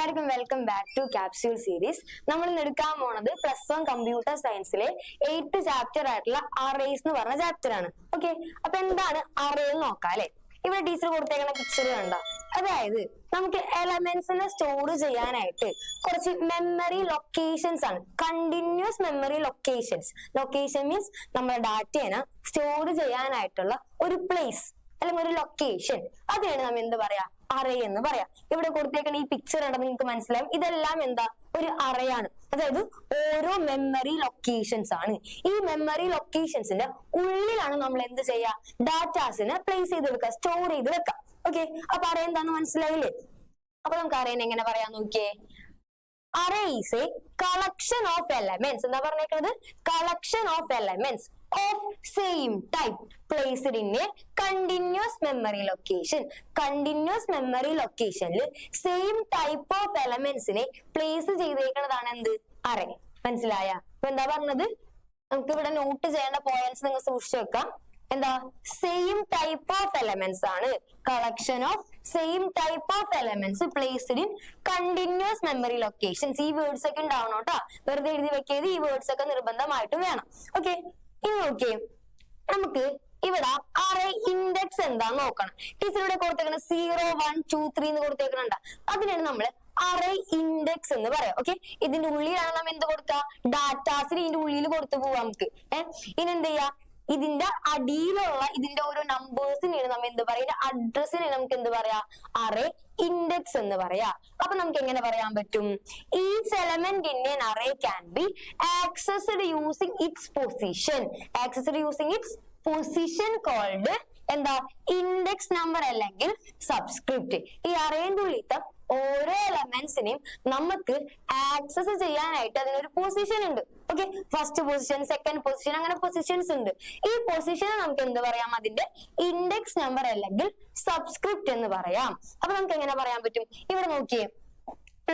എല്ലാവർക്കും welcome back to capsule series. നമ്മൾ ഇന്ന് എടുക്കാൻ പോണത് +1 കമ്പ്യൂട്ടർ സയൻസിലെ 8th ചാപ്റ്റർ ആയിട്ടുള്ള അറേസ് എന്ന് പറഞ്ഞ ചാപ്റ്റർ ആണ്. ഓക്കെ, അപ്പൊ എന്താണ് അറേ എന്ന് നോക്കാം അല്ലെ. ഇവിടെ ടീച്ചർ കൊടുത്തേക്കുന്ന പിക്ചർ കണ്ട, അതായത് നമുക്ക് എലമെന്റ്സിനെ സ്റ്റോർ ചെയ്യാനായിട്ട് കുറച്ച് മെമ്മറി ലൊക്കേഷൻസ് ആണ്. Continuous memory locations. Location means നമ്മുടെ ഡാറ്റേനെ സ്റ്റോർ ചെയ്യാനായിട്ടുള്ള ഒരു പ്ലേസ് അല്ലെങ്കിൽ ഒരു ലൊക്കേഷൻ. അതിനാണ് നമ്മൾ എന്ത് പറയാ, അറേ എന്ന് പറയാം. ഇവിടെ കൊടുത്തേക്കുന്ന ഈ പിക്ചർ ഉണ്ടെന്ന് നിങ്ങൾക്ക് മനസ്സിലാവും. ഇതെല്ലാം എന്താ, ഒരു അറയാണ്. അതായത് ഓരോ മെമ്മറി ലൊക്കേഷൻസ് ആണ്. ഈ മെമ്മറി ലൊക്കേഷൻസിന്റെ ഉള്ളിലാണ് നമ്മൾ എന്ത് ചെയ്യാ, ഡാറ്റാസിനെ പ്ലേസ് ചെയ്ത് വെക്കുക, സ്റ്റോർ ചെയ്ത് വെക്കാം. ഓക്കെ, അപ്പൊ അറേ എന്താന്ന് മനസ്സിലായില്ലേ? അപ്പൊ നമുക്ക് അറേനെ എങ്ങനെ പറയാൻ നോക്കിയേ. Array is a collection of elements. എന്താ പറഞ്ഞേക്കുന്നത്, collection of elements of same type placed in a continuous memory location. Continuous memory locationല് same type of elementsനെ place ചെയ്തേക്കുന്നതാണ് എന്ത്, array. മനസ്സിലായ? അപ്പൊ എന്താ പറഞ്ഞത്, നമുക്ക് ഇവിടെ നോട്ട് ചെയ്യേണ്ട പോയിന്റ്സ് നിങ്ങൾ സൂക്ഷിച്ചു വെക്കാം. എന്താ, സെയിം ടൈപ്പ് ഓഫ് എലമെന്റ്സ് ആണ്. Collection of same type of elements placed in continuous memory locations. ഈ വേർഡ്സ് ഒക്കെ ഉണ്ടാവണം കേട്ടോ, വെറുതെ എഴുതി വെക്കിയത്. ഈ വേർഡ്സ് ഒക്കെ നിർബന്ധമായിട്ടും വേണം. ഓക്കെ, ഇനി നോക്കിയേ, നമുക്ക് ഇവിടെ അറേ ഇൻഡെക്സ് എന്താന്ന് നോക്കണം. ടീച്ചർ ഇവിടെ കൊടുത്തേക്കണം 0, 1, 2, 3 എന്ന് കൊടുത്തേക്കുന്നുണ്ട്. അതിനാണ് നമ്മള് അറേ ഇൻഡെക്സ് എന്ന് പറയാം. ഓക്കെ, ഇതിന്റെ ഉള്ളിലാണ് നമ്മൾ എന്ത് കൊടുക്കുക, ഡാറ്റാസിന് ഇതിന്റെ ഉള്ളിൽ കൊടുത്തു പോവാം നമുക്ക്. ഇനി എന്ത് ചെയ്യാ, ഇതിന്റെ അടിയിലുള്ള ഇതിന്റെ ഓരോ നമ്പേഴ്സിനാണ് നമ്മൾ എന്ത് പറയാ, അഡ്രസ്സിനെ നമുക്ക് എന്ത് പറയാ, അറേ ഇൻഡെക്സ് എന്ന് പറയാ. അപ്പൊ നമുക്ക് എങ്ങനെ പറയാൻ പറ്റും, each element in an array can be accessed using its position. Accessed using its position called എന്താ, ഇൻഡെക്സ് നമ്പർ അല്ലെങ്കിൽ സബ്സ്ക്രിപ്റ്റ്. ഈ അറേന്റെ ഉള്ളിലത്തെ ഓരോ എലമെന്റ്സിനെയും നമുക്ക് ആക്സസ് ചെയ്യാനായിട്ട് അതിനൊരു പൊസിഷൻ ഉണ്ട്. Okay, first position, second position, അങ്ങനെ പൊസിഷൻസ് ഉണ്ട്. ഈ പൊസിഷനെ നമുക്ക് എന്ത് പറയാം, അതിന്റെ ഇൻഡെക്സ് നമ്പർ അല്ലെങ്കിൽ സബ്സ്ക്രിപ്റ്റ് എന്ന് പറയാം. അപ്പൊ നമുക്ക് എങ്ങനെ പറയാൻ പറ്റും, ഇവിടെ നോക്കിയേ,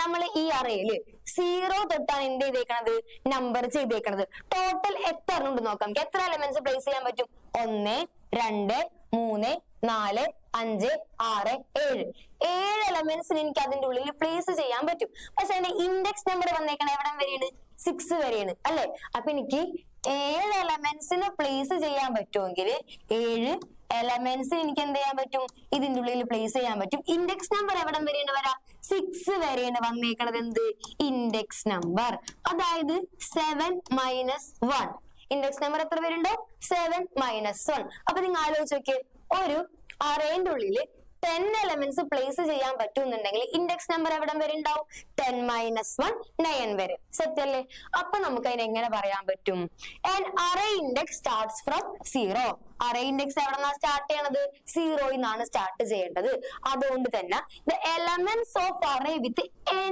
നമ്മൾ ഈ അറേയില് 0 തൊട്ടാണ് എന്ത് ചെയ്തേക്കണത്, നമ്പർ ചെയ്തേക്കണത്. ടോട്ടൽ എത്ര ഉണ്ട് നോക്കാം. നമുക്ക് എത്ര എലമെന്റ്സ് പ്ലേസ് ചെയ്യാൻ പറ്റും, 1, 2, 3, 4, 5, 6, 7. 7 എലമെന്റ്സിന് എനിക്ക് അതിന്റെ ഉള്ളിൽ പ്ലേസ് ചെയ്യാൻ പറ്റും. പക്ഷെ അതിന്റെ ഇൻഡെക്സ് നമ്പർ വന്നേക്കണ എവിടെ വരെയാണ്, 6 വരെയാണ് അല്ലെ. അപ്പൊ എനിക്ക് 7 എലമെന്റ്സിന് പ്ലേസ് ചെയ്യാൻ പറ്റുമെങ്കിൽ 7 എലമെന്റ്സ് എനിക്ക് എന്ത് ചെയ്യാൻ പറ്റും, ഇതിന്റെ ഉള്ളിൽ പ്ലേസ് ചെയ്യാൻ പറ്റും. ഇൻഡെക്സ് നമ്പർ എവിടെ വരെയാണ് വരാ, 6 വരെയാണ് വന്നേക്കണത്. എന്ത്, ഇൻഡെക്സ് നമ്പർ. അതായത് 7 - 1. ഇൻഡെക്സ് നമ്പർ എത്ര പേരുണ്ടോ, 7 - 1. അപ്പൊ നിങ്ങൾ ആലോചിച്ച് നോക്കിയേ, ഒരു അറേന്റെ ഉള്ളില് 10 എലമെന്റ്സ് പ്ലേസ് ചെയ്യാൻ പറ്റുന്നുണ്ടെങ്കിൽ ഇൻഡെക്സ് നമ്പർ എവിടെ വരെ ഉണ്ടാവും, 10 - 1, 9 വരെ. സെറ്റ് അല്ലേ? അപ്പൊ നമുക്ക് അതിനെ എങ്ങനെ പറയാൻ പറ്റും, an array index starts from 0. Array index എവിടെ നിന്നാണ് സ്റ്റാർട്ട് ചെയ്യണത്, 0 ന്നാണ് സ്റ്റാർട്ട് ചെയ്യേണ്ടത്. അതുകൊണ്ട് തന്നെ the elements of array with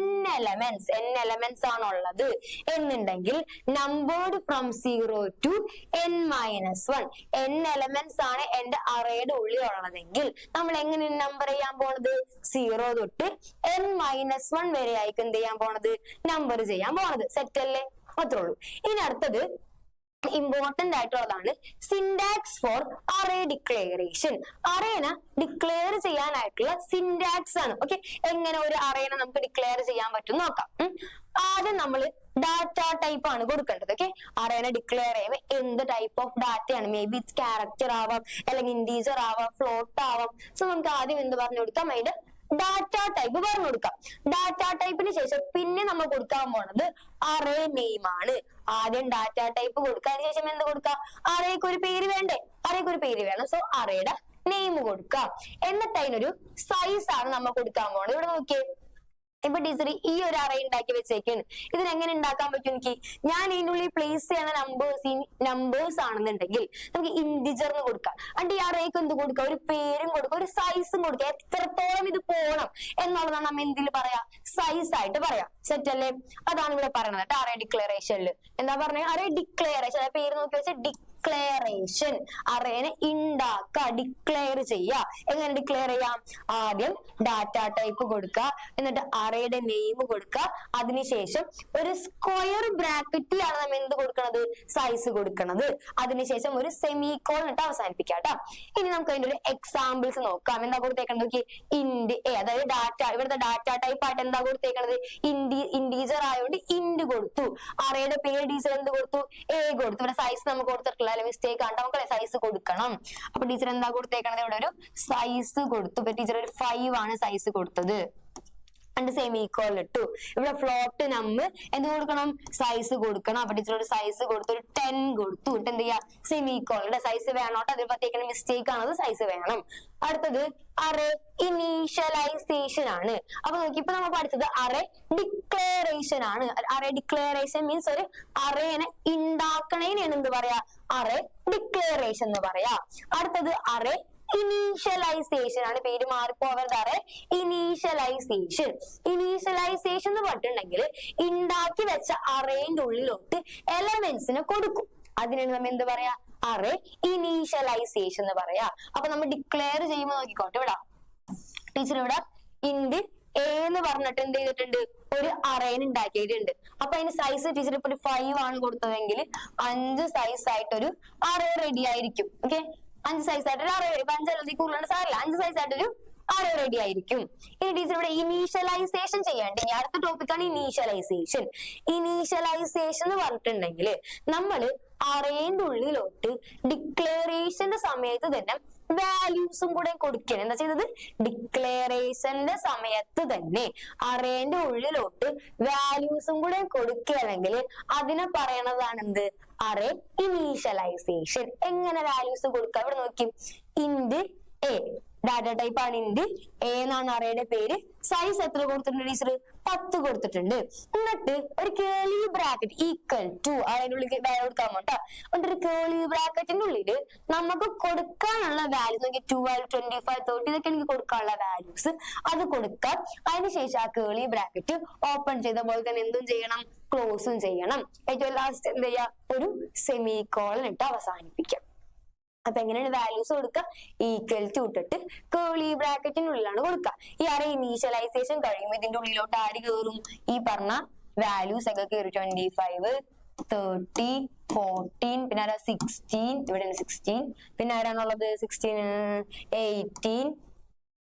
n elements ആണുള്ളത് എന്നുണ്ടെങ്കിൽ numbered from 0 to n - 1. n elements ആണ് എന്റെ അറേയുടെ ഉള്ളിൽ ഉള്ളതെങ്കിൽ നമ്മൾ എങ്ങനെ നമ്പർ ചെയ്യാൻ പോണത്, 0 തൊട്ട് n - 1 വരെ ആയിരിക്കും എന്ത് ചെയ്യാൻ പോണത്, നമ്പർ ചെയ്യാൻ പോണത്. സെറ്റ് അല്ലേ? അത്രേ ഉള്ളൂ. ഇനി അടുത്തത് ഇമ്പോർട്ടന്റ് ആയിട്ടുള്ളതാണ് സിൻടാക്സ് ഫോർ അറേ ഡിക്ലറേഷൻ. അറേനെ ഡിക്ലെയർ ചെയ്യാനായിട്ടുള്ള സിൻടാക്സ് ആണ്. ഓക്കെ, എങ്ങനെ ഒരു അറേനെ നമുക്ക് ഡിക്ലെയർ ചെയ്യാൻ പറ്റും നോക്കാം. ആദ്യം നമ്മൾ ഡാറ്റ ടൈപ്പ് ആണ് കൊടുക്കേണ്ടത്. ഓക്കെ, അറേനെ ഡിക്ലെയർ ചെയ്യുമ്പോൾ എന്ത് ടൈപ്പ് ഓഫ് ഡാറ്റയാണ്, മേ ബി ഇറ്റ്സ് ക്യാരക്ടർ ആവാം, അല്ലെങ്കിൽ ഇൻറ്റീജർ ആവാം, ഫ്ലോട്ട് ആവാം. സോ നമുക്ക് ആദ്യം എന്ത് പറഞ്ഞു കൊടുക്കാം, അതിന്റെ ഡാറ്റ ടൈപ്പ് പറഞ്ഞു കൊടുക്കാം. ഡാറ്റ ടൈപ്പിന് ശേഷം പിന്നെ നമ്മൾ കൊടുക്കാൻ പോണത് അറേ നെയിം ആണ്. ആദ്യം ഡാറ്റ ടൈപ്പ് കൊടുക്കാൻ ശേഷം എന്ത് കൊടുക്കാം, അറേക്ക് ഒരു പേര് വേണ്ടേ, അറേക്ക് ഒരു പേര് വേണം. സോ അറേയുടെ നെയിം കൊടുക്കാം. എന്നിട്ട് അതിനൊരു സൈസ് ആണ് നമ്മൾ കൊടുക്കാൻ പോണത്. ഇവിടെ നോക്കിയേ, ഇപ്പൊ ടീച്ചർ ഈ ഒരു അറേ ഉണ്ടാക്കി വെച്ചേക്കാണ്. ഇതിനെങ്ങനെ ഉണ്ടാക്കാൻ പറ്റും എനിക്ക്, ഞാൻ ഇതിനുള്ളിൽ പ്ലേസ് ചെയ്യണ നമ്പേഴ്സ് ആണെന്നുണ്ടെങ്കിൽ നമുക്ക് ഇന്റിജറിന് കൊടുക്കാം. അണ്ട് ഈ അറേക്ക് എന്ത് കൊടുക്കാം, ഒരു പേരും കൊടുക്കാം, ഒരു സൈസും കൊടുക്കാം. എത്രത്തോളം ഇത് പോകണം എന്നുള്ളതാണ് നമ്മ എന്തിൽ പറയാ, സൈസ് ആയിട്ട് പറയാം. സെറ്റ് അല്ലേ? അതാണ് ഇവിടെ പറയണത് കേട്ടോ. അറേ ഡിക്ലറേഷനിൽ എന്താ പറഞ്ഞത്, അറേ ഡിക്ലറേഷൻ പേര് നോക്കി വെച്ചാൽ ഡിക്ലറേഷൻ. അറേനെ ഉണ്ടാക്കുക, ഡിക്ലെയർ ചെയ്യുക. എങ്ങനെ ഡിക്ലെയർ ചെയ്യാം? ആദ്യം ഡാറ്റ ടൈപ്പ് കൊടുക്കുക, എന്നിട്ട് അറേയുടെ നെയിം കൊടുക്കുക, അതിനുശേഷം ഒരു സ്ക്വയർ ബ്രാക്കറ്റിലാണ് നമ്മൾ എന്ത് കൊടുക്കണത്? സൈസ് കൊടുക്കണത്. അതിനുശേഷം ഒരു സെമിക്കോളൻ ഇട്ട് അവസാനിപ്പിക്കാം കേട്ടോ. ഇനി നമുക്ക് അതിന്റെ ഒരു എക്സാമ്പിൾസ് നോക്കാം. എന്താ കൊടുത്തേക്കണത്? നോക്കി, ഇന്റ് എ, അതായത് ഡാറ്റ, ഇവിടുത്തെ ഡാറ്റ ടൈപ്പ് ആയിട്ട് എന്താ കൊടുത്തേക്കണത്? ഇന്റീജർ ആയതുകൊണ്ട് ഇന്റ് കൊടുത്തു. അറേയുടെ പേര് ടീച്ചർ എന്ത് കൊടുത്തു? എ കൊടുത്തു. ഇവിടെ സൈസ് നമുക്ക് കൊടുത്തിട്ടില്ല, അല്ലെ? മിസ്റ്റേക്ക് ആണ്. നമുക്ക് സൈസ് കൊടുക്കണം. അപ്പൊ ടീച്ചർ എന്താ കൊടുത്തേക്കണത്? ഇവിടെ ഒരു സൈസ് കൊടുത്തു. ഇപ്പൊ ടീച്ചർ ഒരു 5 ആണ് സൈസ് കൊടുത്തത്. സെമിക്കോളൻ ഇട്ടു. ഇവിടെ ഫ്ലോട്ട് നമ്പർ എന്ത് കൊടുക്കണം? സൈസ് കൊടുക്കണം. അപ്പൊ ടീച്ചർ ഒരു സൈസ് കൊടുത്തു, ഒരു 10 കൊടുത്തു. എന്നിട്ട് എന്ത് ചെയ്യാ? സെമിക്കോളന്റെ സൈസ് വേണോട്ടോ, അതിൽ പ്രത്യേകം മിസ്റ്റേക്ക് ആണത്, സൈസ് വേണം. അടുത്തത് അറേ ഇനീഷ്യലൈസേഷൻ ആണ്. അപ്പൊ നോക്കി, ഇപ്പൊ നമ്മൾ പഠിച്ചത് അറേ ഡിക്ലറേഷൻ ആണ്. അറേ ഡിക്ലറേഷൻ മീൻസ് ഒരു അറേനെ ഉണ്ടാക്കണേനാണ് എന്ത് പറയാ? അറേ ഡിക്ലറേഷൻ എന്ന് പറയാ. അടുത്തത് അറേ ഇനീഷ്യലൈസേഷൻ ആണ്. പേര് മാറിപ്പോവരുത്. Array initialization. ഇനീഷ്യലൈസേഷൻ എന്ന് പറഞ്ഞിട്ടുണ്ടെങ്കിൽ ഉണ്ടാക്കി വെച്ച അറേന്റെ ഉള്ളിലോട്ട് എലമെന്റ്സിനെ കൊടുക്കും. അതിനാണ് നമ്മൾ എന്ത് പറയാ? അറേ ഇനീഷ്യലൈസേഷൻ എന്ന് പറയാ. അപ്പൊ നമ്മൾ ഡിക്ലെയർ ചെയ്യുമ്പോൾ നോക്കിക്കോട്ടെ, ഇവിടെ ടീച്ചർ ഇവിടെ ഇന്റ് എ എന്ന് പറഞ്ഞിട്ട് എന്ത് ചെയ്തിട്ടുണ്ട്? ഒരു അറേന് ഉണ്ടാക്കിയിട്ടുണ്ട്. അപ്പൊ അതിന് സൈസ് ടീച്ചർ ഇപ്പൊ ഒരു 5 ആണ് കൊടുത്തതെങ്കിൽ 5 സൈസ് ആയിട്ടൊരു അറേ റെഡി ആയിരിക്കും. ഓക്കെ, 5 സൈസ് ആയിട്ടൊരു അറേ. ഇപ്പൊ 5 അല്ലെങ്കിൽ കൂടുതലാണ് സാറില്ല, 5 സൈസ് ആയിട്ടൊരു അറേ റെഡി ആയിരിക്കും. ഇനി ടീച്ചർ ഇവിടെ ഇനീഷ്യലൈസേഷൻ ചെയ്യാണ്ട്, ഇനി അടുത്ത ടോപ്പിക്കാണ് ഇനീഷ്യലൈസേഷൻ. ഇനീഷ്യലൈസേഷൻ എന്ന് പറഞ്ഞിട്ടുണ്ടെങ്കിൽ നമ്മള് അറേന്റെ ഉള്ളിലോട്ട് ഡിക്ലറേഷന്റെ സമയത്ത് തന്നെ വാല്യൂസും കൂടെ കൊടുക്കണം. എന്താ ചെയ്തത്? ഡിക്ലറേഷന്റെ സമയത്ത് തന്നെ അറേന്റെ ഉള്ളിലോട്ട് വാല്യൂസും കൂടെ കൊടുക്കുകയാണെങ്കിൽ അതിനെ പറയണതാണ് എന്ത്? Array initialization. എങ്ങനെ വാല്യൂസ് കൊടുക്കുക? ഇവിടെ നോക്കി, ഇന്റ് എ ഡാറ്റ ടൈപ്പ് ആണ്, ഇന്റ് എ എന്നാണ് അറേയുടെ പേര്. സൈസ് എത്ര കൊടുത്തിട്ടുണ്ട് ടീച്ചർ? 10 കൊടുത്തിട്ടുണ്ട്. എന്നിട്ട് ഒരു കേളി ബ്രാക്കറ്റ് ഈക്വൽ ടു അതിന്റെ ഉള്ളിൽ വാല്യൂ കൊടുക്കാൻ കേട്ടോ. എന്നിട്ട് ഒരു കേളി ബ്രാക്കറ്റിന്റെ ഉള്ളില് നമുക്ക് കൊടുക്കാനുള്ള വാല്യൂ നോക്കി, 12, 25, 30 ഇതൊക്കെ എനിക്ക് കൊടുക്കാനുള്ള വാല്യൂസ് അത് കൊടുക്കാം. അതിനുശേഷം ആ കേളി ബ്രാക്കറ്റ് ഓപ്പൺ ചെയ്ത പോലെ തന്നെ എന്തും ചെയ്യണം? ക്ലോസും ചെയ്യണം. ഏറ്റവും ലാസ്റ്റ് എന്ത് ചെയ്യാ? ഒരു സെമിക്കോളൻ ഇട്ട് അവസാനിപ്പിക്കാം. അപ്പൊ എങ്ങനെയാണ് വാല്യൂസ് കൊടുക്കുക? ഈക്വൽ ടു ഇട്ടിട്ട് കേളി ബ്രാക്കറ്റിനുള്ളിലാണ് കൊടുക്കുക. ഈ അറേ ഇനീഷ്യലൈസേഷൻ കഴിയുമ്പോൾ ഇതിന്റെ ഉള്ളിലോട്ട് ആര് കയറും? ഈ പറഞ്ഞ വാല്യൂസ് ഒക്കെ കയറി. 25, 30, 14, പിന്നെ ആരാ? 16. ഇവിടെ 16. പിന്നെ ആരാണുള്ളത്? 16, 18,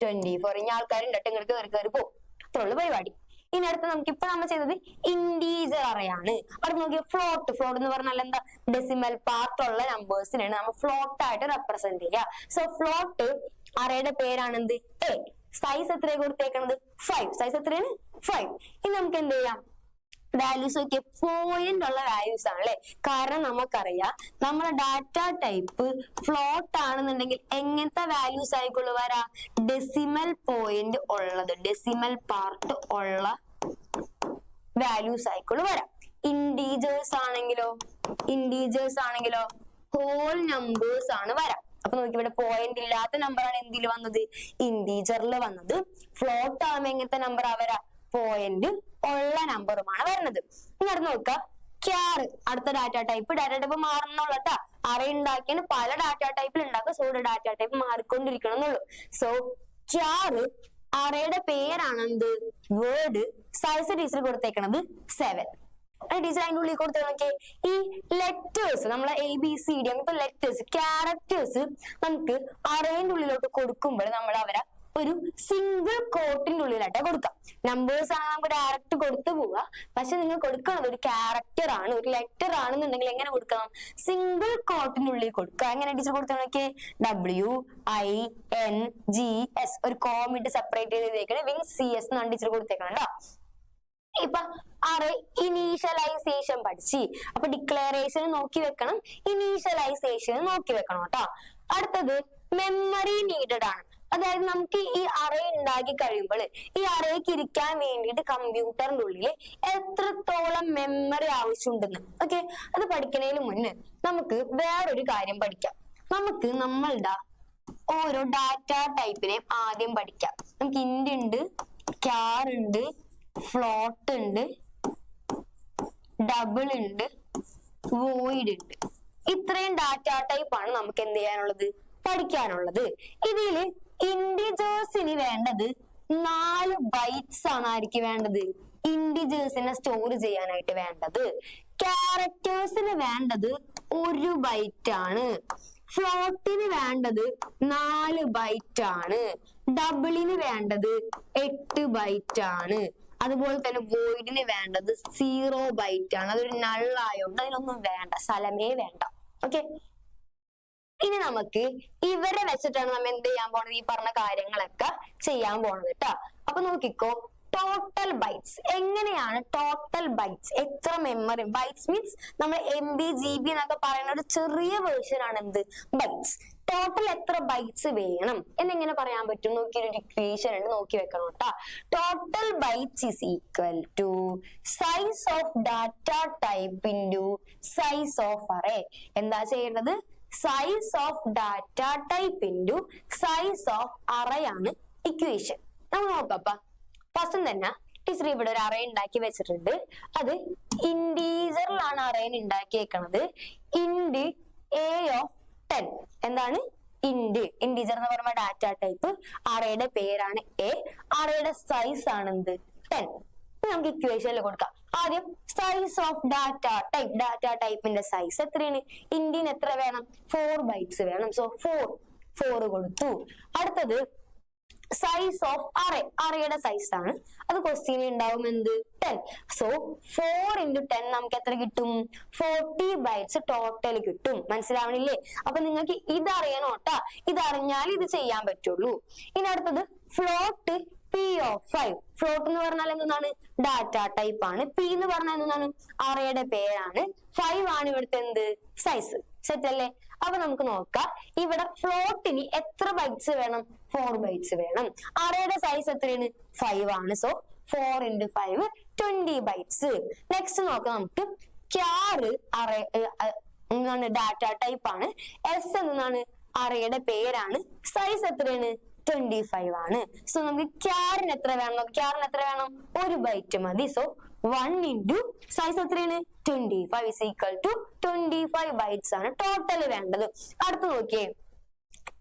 24. ഇനി ആൾക്കാരുണ്ട് കേട്ടോ, ഇങ്ങോട്ട് കയറി കയറി പോകും. അത്രയുള്ള പരിപാടി. ഇനി അടുത്ത് നമുക്ക് ഇപ്പൊ നമ്മൾ ചെയ്തത് ഇന്റീജർ അറയാണ്. അടുത്ത് നോക്കിയ ഫ്ലോട്ട്. ഫ്ലോട്ട് എന്ന് പറഞ്ഞാൽ എന്താ? ഡെസിമൽ പാർട്ട് ഉള്ള നമ്പേഴ്സിനാണ് നമ്മൾ ഫ്ലോട്ട് ആയിട്ട് റെപ്രസെന്റ് ചെയ്യുക. സോ ഫ്ലോട്ട് അറയുടെ പേരാണ് എന്ത്? എ. സൈസ് എത്രയാണ് കൊടുത്തേക്കണത്? 5. സൈസ് എത്രയാണ്? 5. ഇനി നമുക്ക് എന്ത് ചെയ്യാം? വാല്യൂസ് ഒക്കെ പോയിന്റ് ഉള്ള വാല്യൂസ് ആണല്ലേ. കാരണം നമുക്കറിയാം നമ്മളെ ഡാറ്റ ടൈപ്പ് ഫ്ലോട്ട് ആണെന്നുണ്ടെങ്കിൽ എങ്ങനത്തെ വാല്യൂസ് ആയിക്കുള്ളൂ വരാ? ഡെസിമൽ പോയിന്റ് ഉള്ളത്, ഡെസിമൽ പാർട്ട് ഉള്ള വാല്യൂസ് ആയിക്കുള്ളൂ വരാം. ഇന്റീജേഴ്സ് ആണെങ്കിലോ ഹോൾ നമ്പേഴ്സ് ആണ് വരാം. അപ്പൊ നോക്കി, ഇവിടെ പോയിന്റ് ഇല്ലാത്ത നമ്പറാണ് എന്തിൽ വന്നത്? ഇന്റീജറിൽ വന്നത്. ഫ്ലോട്ട് ആകുമ്പോ എങ്ങനത്തെ നമ്പർ ആവരാ? പോയിന്റ് ഉള്ള നമ്പറുമാണ് വരുന്നത്. ഇങ്ങനെ നോക്കുക, ക്യാർ അടുത്ത ഡാറ്റ ടൈപ്പ് മാറുന്നുള്ളട്ടാ. അറേ ഉണ്ടാക്കിയാണ് പല ഡാറ്റ ടൈപ്പിൽ ഉണ്ടാക്കുക. സോ ഡാറ്റ ടൈപ്പ് മാറിക്കൊണ്ടിരിക്കണം എന്നുള്ളൂ. സോ ക്യാർ അറേയുടെ പേരാണ് എന്ത്? വേർഡ്. സൈസ് ടീച്ചർ കൊടുത്തേക്കണത് 7. ടീച്ചർ അതിന്റെ ഉള്ളിൽ കൊടുത്തേ ഈ ലെറ്റേഴ്സ്, നമ്മളെ ABCD അങ്ങനത്തെ ലെറ്റേഴ്സ്, ക്യാരക്ടേഴ്സ് നമുക്ക് അറേന്റെ ഉള്ളിലോട്ട് കൊടുക്കുമ്പോൾ നമ്മൾ അവരെ ഒരു സിംഗിൾ കോട്ടിന്റെ ഉള്ളിലായിട്ട് കൊടുക്കാം. നമ്പേഴ്സ് ആണ് നമുക്ക് ഡയറക്റ്റ് കൊടുത്തു പോവുക. പക്ഷെ നിങ്ങൾ കൊടുക്കുന്നത് ഒരു ക്യാരക്ടർ ആണ്, ഒരു ലെറ്റർ ആണെന്നുണ്ടെങ്കിൽ എങ്ങനെ കൊടുക്കണം? സിംഗിൾ കോട്ടിന്റെ ഉള്ളിൽ കൊടുക്കുക. എങ്ങനെ ടീച്ചർ കൊടുത്തു നോക്കിയേ? WINGS ഒരു കോമിട്ട് സെപ്പറേറ്റ് ചെയ്തേക്കണേ. CS എന്നാണ് ടീച്ചർ കൊടുത്തേക്കണം കേട്ടോ. ഇപ്പൊ അറേ ഇനീഷ്യലൈസേഷൻ പഠിച്ച്. അപ്പൊ ഡിക്ലറേഷൻ നോക്കി വെക്കണം, ഇനീഷ്യലൈസേഷൻ നോക്കി വെക്കണം കേട്ടോ. അടുത്തത് മെമ്മറി നീഡഡ് ആണ്. അതായത് നമുക്ക് ഈ അറേ ഉണ്ടാക്കി കഴിയുമ്പോൾ ഈ അറേക്ക് ഇരിക്കാൻ വേണ്ടിയിട്ട് കമ്പ്യൂട്ടറിന്റെ ഉള്ളിൽ എത്രത്തോളം മെമ്മറി ആവശ്യമുണ്ടെന്ന് ഓക്കെ അത് പഠിക്കുന്നതിന് മുന്നേ നമുക്ക് വേറൊരു കാര്യം പഠിക്കാം. നമുക്ക് നമ്മളുടെ ഓരോ ഡാറ്റ ടൈപ്പിനെ ആദ്യം പഠിക്കാം. നമുക്ക് ഇന്റ് ഉണ്ട്, ക്യാർ ഉണ്ട്, ഫ്ലോട്ട് ഉണ്ട്, ഡബിൾ ഉണ്ട്, വോയിഡ് ഉണ്ട്. ഇത്രയും ഡാറ്റ ടൈപ്പ് ആണ് നമുക്ക് എന്ത് ചെയ്യാനുള്ളത്, പഠിക്കാനുള്ളത്. ഇതില് ഇന്റിജേഴ്സിന് വേണ്ടത് 4 ബൈറ്റ്സ് ആണ് ആർക്ക് വേണ്ടത്, ഇന്റിജേഴ്സിനെ സ്റ്റോർ ചെയ്യാനായിട്ട് വേണ്ടത്. ക്യാരക്ടേഴ്സിന് വേണ്ടത് 1 ബൈറ്റ് ആണ്. ഫ്ലോട്ടിന് വേണ്ടത് 4 ബൈറ്റ് ആണ്. ഡബിളിന് വേണ്ടത് 8 ബൈറ്റ് ആണ്. അതുപോലെ തന്നെ വോയിഡിന് വേണ്ടത് 0 ബൈറ്റ് ആണ്. അതൊരു നള്ളായോണ്ട് അതിനൊന്നും വേണ്ട, സ്ഥലമേ വേണ്ട. ഓക്കെ, ഇനി നമുക്ക് ഇവരെ വെച്ചിട്ടാണ് നമ്മൾ എന്ത് ചെയ്യാൻ പോണത്, ഈ പറഞ്ഞ കാര്യങ്ങളൊക്കെ ചെയ്യാൻ പോണത് കേട്ടോ. അപ്പൊ നോക്കിക്കോ, ടോട്ടൽ ബൈറ്റ്സ് എങ്ങനെയാണ്, ടോട്ടൽ ബൈറ്റ്സ് എത്ര മെമ്മറി, ബൈറ്റ്സ് മീൻസ് നമ്മൾ MB GB എന്നൊക്കെ പറയുന്ന ഒരു ചെറിയ വേർഷൻ ആണ് എന്ത്, ബൈറ്റ്സ്. ടോട്ടൽ എത്ര ബൈറ്റ്സ് വേണം എന്നെങ്ങനെ പറയാൻ പറ്റും, നോക്കി ഒരു ഇക്വേഷൻ ഉണ്ട്, നോക്കി വെക്കണം കേട്ടോ. Total bytes is equal to size of data type into size of array. എന്താ ചെയ്യേണ്ടത്, size of data type into size of array ആണ് ഇക്വേഷൻ. നമുക്ക് നോക്കാം. ഫസ്റ്റ് തന്നെ ടീച്ചർ ഇവിടെ ഒരു അറേ ഉണ്ടാക്കി വെച്ചിട്ടുണ്ട്. അത് ഇന്റീജറിലാണ് അറേന് ഉണ്ടാക്കിയേക്കണത്. ഇൻഡ് എ ഓഫ് 10. എന്താണ് ഇന്റീജർ എന്ന് പറയുമ്പോൾ ഡാറ്റ ടൈപ്പ്, അറേയുടെ പേരാണ് എ, അറേയുടെ സൈസ് ആണ് എന്ത് 10. നമുക്ക് ഇക്വേഷനിൽ കൊടുക്കാം. ആദ്യം size of data type, data ടൈപ്പിന്റെ സൈസ് എത്രയാണ്, ഇന്ത്യൻ എത്ര വേണം, 4 ബൈറ്റ്സ് വേണം. സോ 4 കൊടുത്തു. അടുത്തത് സൈസ് ഓഫ് അറേ, അറേയുടെ സൈസ് ആണ്, അത് ക്വസ്റ്റ്യനിൽ ഉണ്ടാവും എന്ത് 10. സോ 4 × 10 നമുക്ക് എത്ര കിട്ടും, 40 ബൈറ്റ്സ് ടോട്ടൽ കിട്ടും. മനസ്സിലാവണില്ലേ? അപ്പൊ നിങ്ങൾക്ക് ഇതറിയണോട്ടാ, ഇതറിഞ്ഞാൽ ഇത് ചെയ്യാൻ പറ്റുള്ളൂ. ഇനി അടുത്തത് ഫ്ലോട്ട് P of 5. ഫ്ലോട്ട് എന്ന് പറഞ്ഞാൽ എന്താണ്, ഡാറ്റ ടൈപ്പ് ആണ്. P എന്ന് പറഞ്ഞാൽ എന്താണ്, അറേയുടെ പേരാണ്. 5 ആണ് ഇവിടുത്തെ എന്ത്, സൈസ്. സെറ്റ് അല്ലേ? അപ്പൊ നമുക്ക് നോക്കാം, ഇവിടെ ഫ്ലോട്ടിന് എത്ര ബൈറ്റ്സ് വേണം, 4 ബൈറ്റ്സ് വേണം. അറേയുടെ സൈസ് എത്രയാണ്, 5 ആണ്. So 4 × 5 20 bytes. നെക്സ്റ്റ് നോക്കാം നമുക്ക്, ക്യാർ അറേ എന്താണ്, ഡാറ്റ ടൈപ്പ് ആണ്. S എന്നാണ് അറേയുടെ പേരാണ്. സൈസ് എത്രയാണ്, 25 ആണ്. സോ നമുക്ക് ക്യാറിന് എത്ര വേണം, ക്യാറിന് എത്ര വേണം, 1 ബൈറ്റ് മതി. സോ 1 × സൈസ് എത്രയാണ്, 25 is equal to 25 ബൈറ്റ്സ് ആണ് ടോട്ടൽ വേണ്ടത്. അടുത്ത് നോക്കിയേ,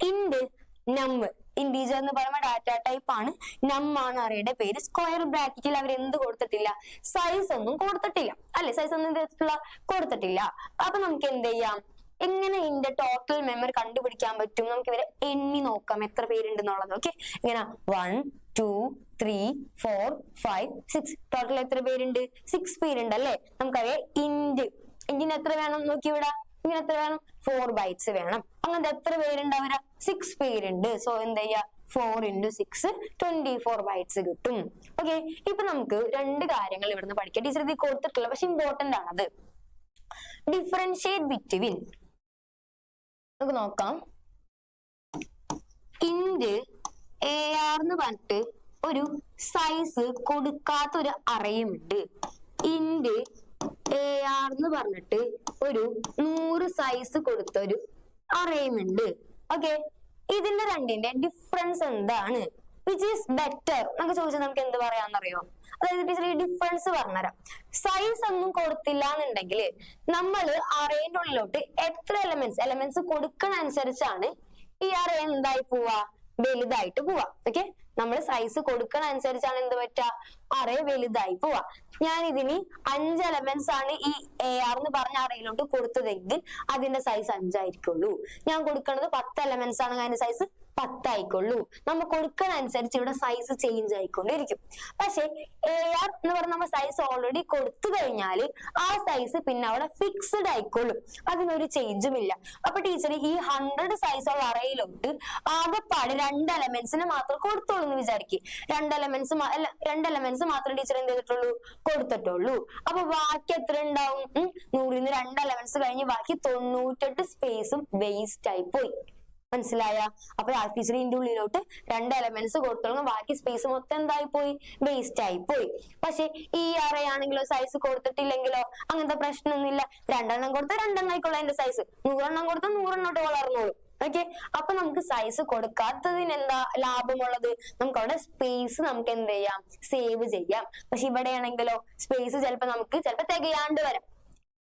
ഇൻഡ് നം, ഇന്റീജർ എന്ന് പറയുമ്പോൾ ഡാറ്റ ടൈപ്പ് ആണ്. നം ആണ് അറേയുടെ പേര്. സ്ക്വയർ ബ്രാക്കറ്റിൽ അവർ എന്ത് കൊടുത്തിട്ടില്ല, സൈസ് ഒന്നും കൊടുത്തിട്ടില്ല അല്ലെ, സൈസ് ഒന്നും കൊടുത്തിട്ടില്ല. അപ്പൊ നമുക്ക് എന്ത് ചെയ്യാം, എങ്ങനെ ഇതിന്റെ ടോട്ടൽ മെമ്മറി കണ്ടുപിടിക്കാൻ പറ്റും, നമുക്ക് ഇവരെ എണ്ണി നോക്കാം എത്ര പേരുണ്ടെന്നുള്ളത്. ഓക്കെ, ഇങ്ങനെ 1 2 3 4 5 6 ടോട്ടൽ എത്ര പേരുണ്ട്, 6 പേരുണ്ട് അല്ലെ. നമുക്കറിയാം ഇന്ത്യന് എത്ര വേണം, നോക്കി ഇവിടെ ഇങ്ങനെ എത്ര വേണം, 4 ബൈറ്റ്സ് വേണം. അങ്ങനത്തെ എത്ര പേരുണ്ട്, അവര് 6 പേരുണ്ട്. സോ എന്താ ചെയ്യാ, 4 × 6 24 ബൈറ്റ്സ് കിട്ടും. ഓക്കെ, ഇപ്പൊ നമുക്ക് 2 കാര്യങ്ങൾ ഇവിടുന്ന് പഠിക്കാം. ടീച്ചർ ഇത് കൊടുത്തിട്ടില്ല, പക്ഷെ ഇമ്പോർട്ടന്റ് ആണത്. ഡിഫറൻഷിയേറ്റ് ബിറ്റ്വീൻ, നമുക്ക് നോക്കാം, ഇൻഡ് AR എന്ന് പറഞ്ഞിട്ട് ഒരു സൈസ് കൊടുക്കാത്ത ഒരു അറേയും ഉണ്ട്. ഇൻഡ് AR എന്ന് പറഞ്ഞിട്ട് ഒരു 100 സൈസ് കൊടുത്ത ഒരു അറേയും ഉണ്ട്. ഓക്കെ, ഇതിന്റെ രണ്ടിന്റെ ഡിഫറൻസ് എന്താണ്, വിച്ച് ഈസ് ബെറ്റർ എന്നൊക്കെ ചോദിച്ചാൽ നമുക്ക് എന്ത് പറയാന്നറിയോ, അതായത് ടീച്ചർ ഈ ഡിഫറൻസ് പറഞ്ഞുതരാം. സൈസ് ഒന്നും കൊടുത്തില്ല എന്നുണ്ടെങ്കിൽ നമ്മൾ അറേന്റെ ഉള്ളിലോട്ട് എത്ര എലമെന്റ്സ് കൊടുക്കണ അനുസരിച്ചാണ് ഈ അറേ എന്തായി പോവാ, വലുതായിട്ട് പോവാ. ഓക്കെ, നമ്മൾ സൈസ് കൊടുക്കണ അനുസരിച്ചാണ് എന്ത് പറ്റുക, അറേ വലുതായി പോവാ. ഞാൻ ഇതിന് 5 എലമെന്റ്സ് ആണ് ഈ AR എന്ന് പറഞ്ഞ അറേയിലോട്ട് കൊടുത്തതെങ്കിൽ അതിന്റെ സൈസ് 5 ആയിരിക്കുള്ളൂ. ഞാൻ കൊടുക്കുന്നത് 10 എലമെന്റ്സ് ആണ്, അതിന്റെ സൈസ് 10 ആയിക്കൊള്ളൂ. നമ്മൾ കൊടുക്കുന്ന അനുസരിച്ച് ഇവിടെ സൈസ് ചേഞ്ച് ആയിക്കൊണ്ടിരിക്കും. പക്ഷെ AR എന്ന് പറഞ്ഞ നമ്മൾ സൈസ് ഓൾറെഡി കൊടുത്തു കഴിഞ്ഞാൽ ആ സൈസ് പിന്നെ അവിടെ ഫിക്സ്ഡ് ആയിക്കൊള്ളും, അതിനൊരു ചേഞ്ചും ഇല്ല. അപ്പൊ ടീച്ചർ ഈ 100 സൈസ് ഉള്ള അറേയിലോട്ട് ആകെപ്പാട് 2 എലമെന്റ്സിന് മാത്രം കൊടുത്തോളൂ എന്ന് വിചാരിക്കും. 2 എലമെന്റ്സ് മാത്രം ടീച്ചർ എന്ത് ചെയ്തിട്ടുള്ളൂ, കൊടുത്തിട്ടുള്ളൂ. അപ്പൊ ബാക്കി എത്ര ഉണ്ടാവും, 100 ന്ന് 2 എലമെന്റ്സ് കഴിഞ്ഞ് ബാക്കി 98 സ്പേസും വേസ്റ്റ് ആയി പോയി. മനസ്സിലായ? അപ്പൊ ആ ടീച്ചർ ഇതിന്റെ ഉള്ളിലോട്ട് 2 എലമെന്റ്സ് കൊടുത്തോളും, ബാക്കി സ്പേസ് മൊത്തം എന്തായി പോയി, വേസ്റ്റ് ആയി പോയി. പക്ഷെ ഈ അറേ ആണെങ്കിലോ സൈസ് കൊടുത്തിട്ടില്ലെങ്കിലോ അങ്ങനത്തെ പ്രശ്നമൊന്നുമില്ല. 2 എണ്ണം കൊടുത്താൽ 2 എണ്ണം ആയിക്കോളൂ അതിന്റെ സൈസ്, 100 എണ്ണം കൊടുത്താൽ 100 എണ്ണോട്ട് വളർന്നോളൂ. ഓക്കെ, അപ്പൊ നമുക്ക് സൈസ് കൊടുക്കാത്തതിന് എന്താ ലാഭമുള്ളത്, നമുക്ക് അവിടെ സ്പേസ് നമുക്ക് എന്ത് ചെയ്യാം, സേവ് ചെയ്യാം. പക്ഷെ ഇവിടെ ആണെങ്കിലോ സ്പേസ് ചിലപ്പോ തികയാണ്ട് വരാം.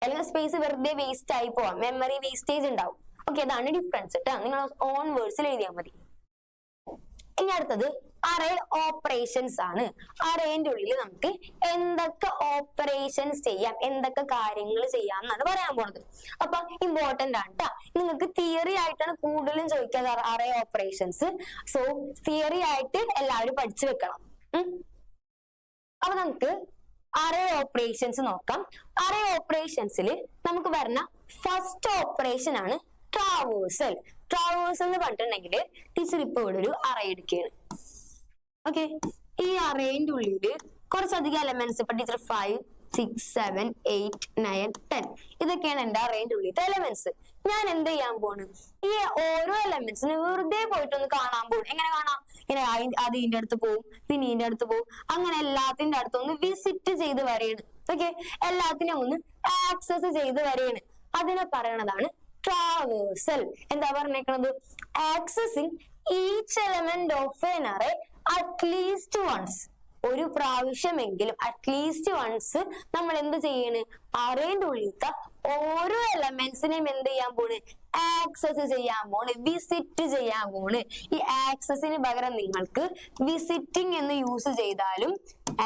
അല്ലെങ്കിൽ സ്പേസ് വെറുതെ വേസ്റ്റ് ആയി പോവാം, മെമ്മറി വേസ്റ്റേജ് ഉണ്ടാവും. ഓക്കെ, അതാണ് ഡിഫറൻസ് കേട്ടോ. നിങ്ങൾ ഓൺ വേർഡ്സിൽ എഴുതിയാൽ മതി. ഇനി അടുത്തത് അറേ ഓപ്പറേഷൻസ് ആണ്. അറേന്റെ ഉള്ളിൽ നമുക്ക് എന്തൊക്കെ ഓപ്പറേഷൻസ് ചെയ്യാം, എന്തൊക്കെ കാര്യങ്ങൾ ചെയ്യാം എന്നാണ് പറയാൻ പോണത്. അപ്പൊ ഇമ്പോർട്ടന്റ് ആണ് ട്ടാ. നിങ്ങൾക്ക് തിയറി ആയിട്ടാണ് കൂടുതലും ചോദിക്കാറ് അറേ ഓപ്പറേഷൻസ്. സോ തിയറി ആയിട്ട് എല്ലാവരും പഠിച്ചു വെക്കണം. അപ്പൊ നമുക്ക് അറേ ഓപ്പറേഷൻസ് നോക്കാം. അറേ ഓപ്പറേഷൻസിൽ നമുക്ക് വരുന്ന ഫസ്റ്റ് ഓപ്പറേഷൻ ആണ് ട്രാവേഴ്സൽ. ട്രാവേഴ്സൽ എന്ന് പറഞ്ഞിട്ടുണ്ടെങ്കിൽ ടീച്ചർ ഇപ്പൊ ഇവിടെ ഒരു അറേ എടുക്കുകയാണ്. ഓക്കെ, ഈ അറേന്റെ ഉള്ളില് കുറച്ചധികം എലമെന്റ്സ്, ഇപ്പൊ ടീച്ചർ 5, 6, 7, 8, 9, 10 ഇതൊക്കെയാണ് എന്റെ അറേന്റെ ഉള്ളിലത്തെ എലമെന്റ്സ്. ഞാൻ എന്ത് ചെയ്യാൻ പോണ്, ഈ ഓരോ എലമെന്റ്സിന് വെറുതെ പോയിട്ടൊന്ന് കാണാൻ പോകും. എങ്ങനെ കാണാം? ഇങ്ങനെ അത് ഇതിന്റെ അടുത്ത് പോവും, പിന്നെ ഇതിന്റെ അടുത്ത് പോവും, അങ്ങനെ എല്ലാത്തിന്റെ അടുത്തൊന്ന് വിസിറ്റ് ചെയ്ത് വരെയാണ്. ഓക്കെ, എല്ലാത്തിനെയും ഒന്ന് ആക്സസ് ചെയ്ത് വരെയാണ്. അതിനെ പറയണതാണ് ട്രാവേഴ്സൽ. എന്താ പറഞ്ഞേക്കണത്? Accessing each element of an array at least once. ഒരു പ്രാവശ്യമെങ്കിലും അറ്റ്ലീസ്റ്റ് വൺസ് നമ്മൾ എന്ത് ചെയ്യണ്, അറേന്റെ ഉള്ളിലത്തെ ഓരോ എലമെന്റ്സിനെയും എന്ത് ചെയ്യാൻ പോണ്, ആക്സസ് ചെയ്യാൻ പോണ്, വിസിറ്റ് ചെയ്യാൻ പോണ്. ഈ ആക്സസിന് പകരം നിങ്ങൾക്ക് വിസിറ്റിംഗ് എന്ന് യൂസ് ചെയ്താലും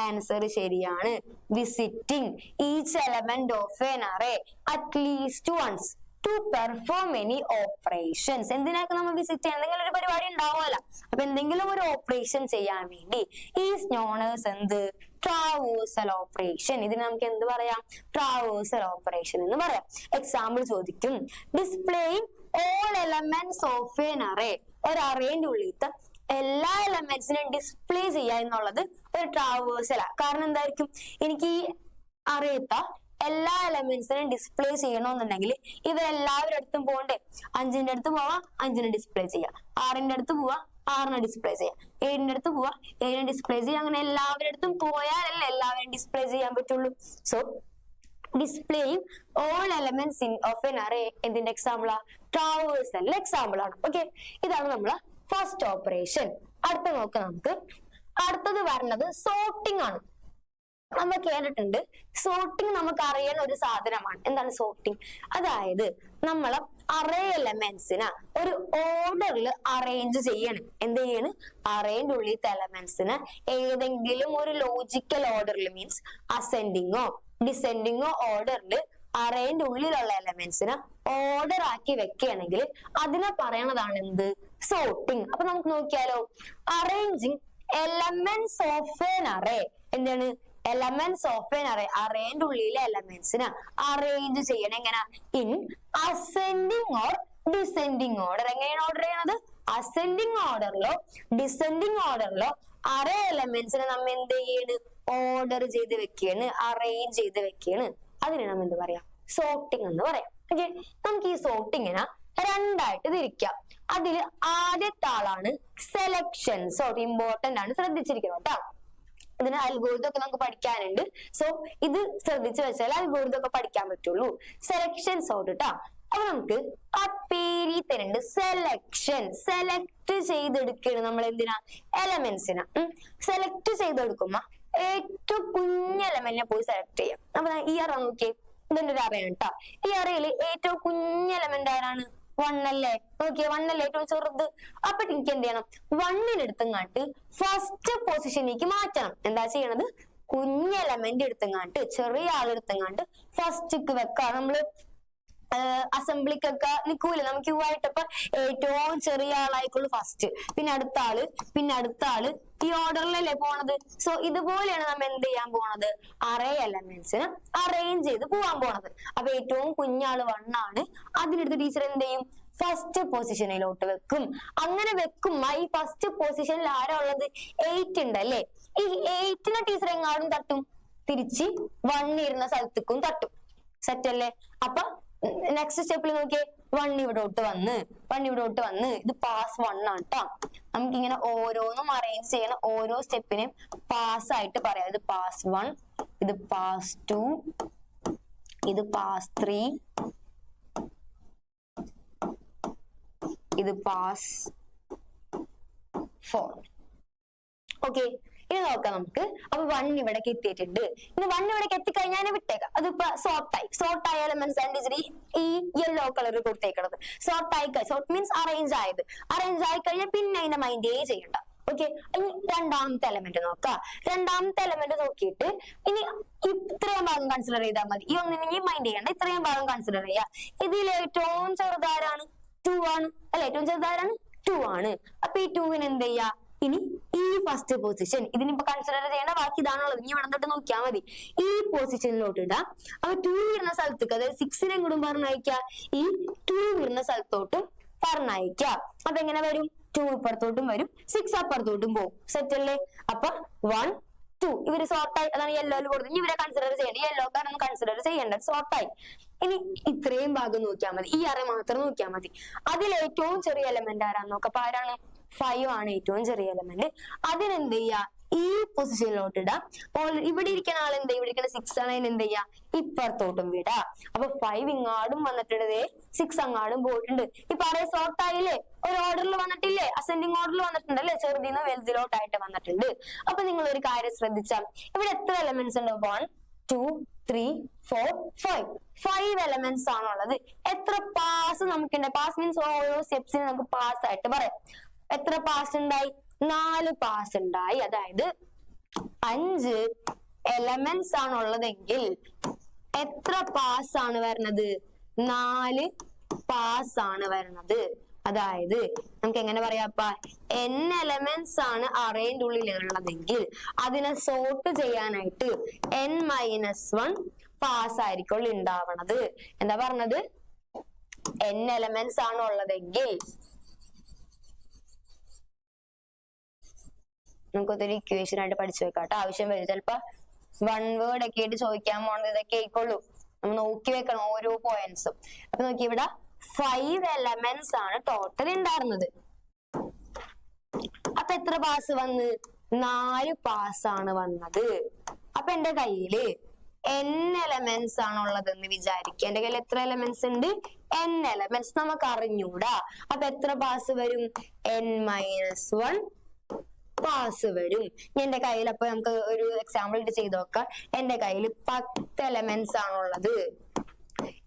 ആൻസർ ശരിയാണ്. Visiting each element of an array at least once to perform any operations. എന്തിനൊക്കെ നമ്മൾ വിസിറ്റ് ചെയ്യാൻ, എന്തെങ്കിലും ഒരു പരിപാടി ഉണ്ടാവുമല്ലോ, അപ്പൊ എന്തെങ്കിലും ഒരു ഓപ്പറേഷൻ ചെയ്യാൻ വേണ്ടി ഈസ് നോൺ ആസ് എന്ത്, ട്രാവേഴ്സൽ ഓപ്പറേഷൻ. ഇതിന് നമുക്ക് എന്ത് പറയാം? ട്രാവേഴ്സൽ ഓപ്പറേഷൻ എന്ന് പറയാം. എക്സാമ്പിൾ ചോദിക്കും, displaying all elements of an array. ഒരു അറേന്റെ ഉള്ളിലത്തെ എല്ലാ എലമെന്റ്സിനെയും ഡിസ്പ്ലേ ചെയ്യുക എന്നുള്ളത് ഒരു ട്രാവേഴ്സലാ. കാരണം എന്തായിരിക്കും, എനിക്ക് ഈ അറേത്ത എല്ലാ എലമെന്റ്സിനും ഡിസ്പ്ലേ ചെയ്യണമെന്നുണ്ടെങ്കിൽ ഇവരെല്ലാവരുടെ അടുത്തും പോകണ്ടേ? 5ന്റെ അടുത്ത് പോവാ, 5നെ ഡിസ്പ്ലേ ചെയ്യാം. 6ന്റെ അടുത്ത് പോവാ, 6നെ ഡിസ്പ്ലേ ചെയ്യാം. 7ന്റെ അടുത്ത് പോവാ, 7നെ ഡിസ്പ്ലേ ചെയ്യാം. അങ്ങനെ എല്ലാവരുടെ അടുത്തും പോയാലല്ലേ എല്ലാവരും ഡിസ്പ്ലേ ചെയ്യാൻ പറ്റുള്ളൂ. So displaying all elements of an array എന്തിന്റെ എക്സാമ്പിളാ? ട്രാവേഴ്സലിന്റെ എക്സാമ്പിൾ ആണ്. ഓക്കെ, ഇതാണ് നമ്മളെ ഫസ്റ്റ് ഓപ്പറേഷൻ. അടുത്ത നോക്കാം നമുക്ക്. അടുത്തത് വരുന്നത് സോർട്ടിംഗ് ആണ്. നമ്മൾ കേട്ടിട്ടുണ്ട് സോർട്ടിങ് നമുക്ക് അറിയുന്ന ഒരു സാധനമാണ്. എന്താണ് സോർട്ടിങ്? അതായത് നമ്മൾ അറേ എലമെന്റ്സിനെ ഒരു ഓർഡറിൽ അറേഞ്ച് ചെയ്യണം. എന്ത് ചെയ്യണം? അറേന്റെ ഉള്ളിലത്തെ എലമെന്റ്സിന് ഏതെങ്കിലും ഒരു ലോജിക്കൽ ഓർഡറിൽ, മീൻസ് അസെൻഡിങ്ങോ ഡിസെൻഡിങ്ങോ ഓർഡറിൽ അറേന്റെ ഉള്ളിലുള്ള എലമെന്റ്സിനെ ഓർഡർ ആക്കി വെക്കുകയാണെങ്കിൽ അതിനെ പറയണതാണ് എന്ത്? സോർട്ടിങ്. അപ്പൊ നമുക്ക് നോക്കിയാലോ, arranging elements of an array. എന്താണ്? എലമെന്റ്സ് ഓഫ് എൻ അറേ, അറേന്റെ ഉള്ളിലെ എലമെന്റ്സിനെ അറേഞ്ച് ചെയ്യണം. എങ്ങനെ? In ascending or descending order. എങ്ങനെയാണ് ഓർഡർ ചെയ്യണത്? അസെൻഡിങ് ഓർഡറിലോ ഡിസെൻഡിങ് ഓർഡറിലോ അറേ എലമെന്റ്സിനെ നമ്മൾ എന്ത് ചെയ്യാണ്? ഓർഡർ ചെയ്ത് വെക്കുകയാണ്, അറേഞ്ച് ചെയ്ത് വെക്കുകയാണ്. അതിനെ നമ്മൾ എന്ത് പറയാം? സോർട്ടിങ് എന്ന് പറയാം. ഓക്കെ, നമുക്ക് ഈ സോർട്ടിങ്ങിനെ രണ്ടായിട്ട് തിരിക്കാം. അതിൽ ആദ്യത്തെ ആളാണ് സെലക്ഷൻ. സോർട്ട് ഇമ്പോർട്ടന്റ് ആണ്, ശ്രദ്ധിച്ചിരിക്കണം കേട്ടോ. ഇതിന് അൽഗോരിതം ഒക്കെ നമുക്ക് പഠിക്കാനുണ്ട്. സോ ഇത് ശ്രദ്ധിച്ചു വെച്ചാൽ അൽഗോരിതം ഒക്കെ പഠിക്കാൻ പറ്റുള്ളൂ. സെലക്ഷൻ സോർട്ട് കേട്ടോ. അപ്പൊ നമുക്ക് ആ പേരിൽ തരുന്നുണ്ട് സെലക്ഷൻ. സെലക്ട് ചെയ്തെടുക്കുകയാണ് നമ്മൾ. എന്തിനാ? എലമെന്റ്സിനാ. സെലക്ട് ചെയ്തെടുക്കുമ്പോ ഏറ്റവും കുഞ്ഞ എലമെന്റിനെ പോയി സെലക്ട് ചെയ്യാം. അപ്പൊ ഈ അറ നോക്കിയേ, ഇതിന്റെ ഒരു അറയാണ് കേട്ടോ. ഈ അറയിൽ ഏറ്റവും കുഞ്ഞ എലമെന്റ് ആരാണ്? 1 അല്ലേ? നോക്കിയേ, 1 അല്ലേ ഏറ്റവും ചെറുത്? അപ്പൊ എനിക്ക് എന്ത് ചെയ്യണം? 1നെ എടുത്തങ്ങാട്ട് ഫസ്റ്റ് പൊസിഷനിലേക്ക് മാറ്റണം. എന്താ ചെയ്യണത്? കുഞ്ഞ എലമെന്റ് എടുത്തങ്ങാട്ട്, ചെറിയ ആളെടുത്തങ്ങാട്ട് ഫസ്റ്റ്ക്ക് വെക്കാം. നമ്മള് അസംബ്ലിക്കൊക്കെ നിൽക്കൂല, നമുക്ക് ക്യൂ ആയിട്ടപ്പോ ഏറ്റവും ചെറിയ ആളായിക്കുള്ളൂ ഫസ്റ്റ്, പിന്നെ അടുത്ത ആള്, പിന്നെ അടുത്ത ആള്, ഈ ഓർഡറിലല്ലേ പോണത്. സോ ഇതുപോലെയാണ് നമ്മൾ എന്ത് ചെയ്യാൻ പോണത്? അറേ എലമെന്റ്സിന് അറേഞ്ച് ചെയ്ത് പോവാൻ പോണത്. അപ്പൊ ഏറ്റവും കുഞ്ഞാള് 1 ആണ്. അതിനെടുത്ത് ടീച്ചർ എന്ത് ചെയ്യും? ഫസ്റ്റ് പൊസിഷനിലോട്ട് വെക്കും. അങ്ങനെ വെക്കുമ്പോ ഈ ഫസ്റ്റ് പൊസിഷനിൽ ആരാ ഉള്ളത്? 8 ഉണ്ടല്ലേ? ഈ 8നെ ടീച്ചർ എങ്ങാടും തട്ടും, തിരിച്ച് 1 ഇരുന്ന സ്ഥലത്തേക്കും തട്ടും. സെറ്റ് അല്ലേ? അപ്പൊ നെക്സ്റ്റ് സ്റ്റെപ്പിൽ നോക്കിയേ, 1 ഇവിടോട്ട് വന്ന്, 1 ഇവിടോട്ട് വന്ന്, ഇത് പാസ് 1 ആണ് കേട്ടോ. നമുക്കിങ്ങനെ ഓരോന്നും അറേഞ്ച് ചെയ്യണം. ഓരോ സ്റ്റെപ്പിനെയും പാസ് ആയിട്ട് പറയാം. ഇത് പാസ് 1, ഇത് പാസ് 2, ഇത് പാസ് 3, ഇത് പാസ് 4. ഓക്കെ, ഇനി നോക്കാം നമുക്ക്. അപ്പൊ 1 ഇവിടേക്ക് എത്തിയിട്ടുണ്ട്. ഇനി 1 ഇവിടേക്ക് എത്തിക്കഴിഞ്ഞാൽ വിട്ടേക്കാം. അതിപ്പോ സോർട്ട് ആയ എലമെന്റ്സ് ആണ് ഈ യെല്ലോ കളർ കൊടുത്തേക്കണത്. സോർട്ട് മീൻസ് അറേഞ്ച് ആയി കഴിഞ്ഞാൽ പിന്നെ അതിന്റെ മൈൻഡേ ചെയ്യണ്ട. ഓക്കെ, ഇനി രണ്ടാമത്തെ എലമെന്റ് നോക്കാം. രണ്ടാമത്തെ എലമെന്റ് നോക്കിയിട്ട് ഇനി ഇത്രയും ഭാഗം കൺസിഡർ ചെയ്താൽ മതി. ഈ ഒന്നിനെയും മൈൻഡ് ചെയ്യണ്ട, ഇത്രയും ഭാഗം കൺസിഡർ ചെയ്യാം. ഇതിൽ ഏറ്റവും ചെറുതാരാണ്? 2 ആണ് അല്ലെ? ഏറ്റവും ചെറുതാരാണ്? 2 ആണ്. അപ്പൊ ഈ 2-ന് എന്ത് ചെയ്യാ? ഇനി ഈ ഫസ്റ്റ് പൊസിഷൻ ഇതിനിപ്പോ കൺസിഡർ ചെയ്യേണ്ട, ബാക്കി ഇതാണുള്ളത്. ഇനി ഇവിടെ തൊട്ട് നോക്കിയാൽ മതി. ഈ പൊസിഷനിലോട്ട് ഇടാം. അപ്പൊ 2 വരുന്ന സ്ഥലത്തേക്ക്, അതായത് 6-നെ എങ്ങോട്ടും പറഞ്ഞയക്കാം, ഈ 2 വരുന്ന സ്ഥലത്തോട്ടും പറഞ്ഞയക്കാം. അപ്പൊ എങ്ങനെ വരും? 2 ഇപ്പുറത്തോട്ടും വരും, 6 അപ്പുറത്തോട്ടും പോകും. സെറ്റ് അല്ലേ? അപ്പൊ 1 2 ഇവര് സോർട്ടായി. അതാണ് യെല്ലോയിൽ കൊടുത്തത്. ഇനി ഇവരെ കൺസിഡർ ചെയ്യേണ്ട, യെല്ലോ കാരൊന്നും കൺസിഡർ ചെയ്യേണ്ട, സോർട്ടായി. ഇനി ഇത്രയും ഭാഗം നോക്കിയാൽ മതി, ഈ അറേ മാത്രം നോക്കിയാൽ മതി. അതിൽ ഏറ്റവും ചെറിയ എലമെന്റ് ആരാന്ന് നോക്കാം. അപ്പൊ ആരാണ്? 5 ആണ് ഏറ്റവും ചെറിയ എലമെന്റ്. അതിനെന്ത് ചെയ്യാ? ഈ പൊസിഷനിലോട്ട് ഇടാം. ഇവിടെ ഇരിക്കുന്ന ആൾ എന്താ? ഇവിടെ ഇരിക്കുന്ന 6 ആണ്. അതിന് എന്ത് ചെയ്യാ? ഇപ്പുറത്തോട്ടും വിടാ. അപ്പൊ 5 ഇങ്ങാടും വന്നിട്ടുണ്ട്, 6 അങ്ങാടും പോയിട്ടുണ്ട്. ഇപ്പൊ അറേ സോർട്ട് ആയില്ലേ? ഒരു ഓർഡറിൽ വന്നിട്ടില്ലേ? അസെൻഡിങ് ഓർഡറിൽ വന്നിട്ടുണ്ട് അല്ലെ? ചെറുതിന്ന് വലുതിലോട്ടായിട്ട് വന്നിട്ടുണ്ട്. അപ്പൊ നിങ്ങൾ ഒരു കാര്യം ശ്രദ്ധിച്ചാൽ ഇവിടെ എത്ര എലമെന്റ്സ് ഉണ്ട്? 1 2 3 4 5 എലമെന്റ്സ് ആണുള്ളത്. എത്ര പാസ് നമുക്കുണ്ട്? പാസ് മീൻസ് ഓരോ സ്റ്റെപ്സിന് നമുക്ക് പാസ് ആയിട്ട് പറയാം. എത്ര പാസ് ഉണ്ടായി? 4 പാസ് ഉണ്ടായി. അതായത് 5 എലമെന്റ്സ് ആണുള്ളതെങ്കിൽ എത്ര പാസ് ആണ് വരുന്നത്? 4 പാസ് ആണ് വരുന്നത്. അതായത് നമുക്ക് എങ്ങനെ പറയാപ്പ, n എലമെന്റ്സ് ആണ് അറേന്റെ ഉള്ളിൽ ഉള്ളതെങ്കിൽ അതിനെ സോർട്ട് ചെയ്യാനായിട്ട് n-1 പാസ് ആയിരിക്കും ഉണ്ടാവണത്. എന്താ പറഞ്ഞത്? n എലമെന്റ്സ് ആണ് ഉള്ളതെങ്കിൽ നമുക്കൊരു ഇക്വേഷൻ ആയിട്ട് പഠിച്ചു വെക്കാട്ടോ, ആവശ്യം വരും. ചിലപ്പോ 1 വേർഡ് ഒക്കെ ആയിട്ട് ചോദിക്കാൻ പോണത് ഇതൊക്കെ ആയിക്കോളൂ. നമ്മൾ നോക്കി വെക്കണം ഓരോ പോയിന്റ്സും. അപ്പൊ നോക്കി, ഇവിടെ 5 എലമെന്റ്സ് ആണ് ടോട്ടൽ ഉണ്ടായിരുന്നത്. അപ്പൊ എത്ര പാസ് വന്ന്? 4 പാസ് ആണ് വന്നത്. അപ്പൊ എന്റെ കയ്യില് n എലമെന്റ്സ് ആണുള്ളതെന്ന് വിചാരിക്കുക. എന്റെ കയ്യിൽ എത്ര എലമെന്റ്സ് ഉണ്ട്? n elements. നമുക്ക് അറിഞ്ഞൂടാ. അപ്പൊ എത്ര പാസ് വരും? n-1 പാസ് വരും. എന്റെ കയ്യിൽ, അപ്പൊ നമുക്ക് ഒരു എക്സാമ്പിൾ ഇട്ട് ചെയ്ത് നോക്കാം. എന്റെ കയ്യിൽ 10 എലമെന്റ്സ് ആണുള്ളത്.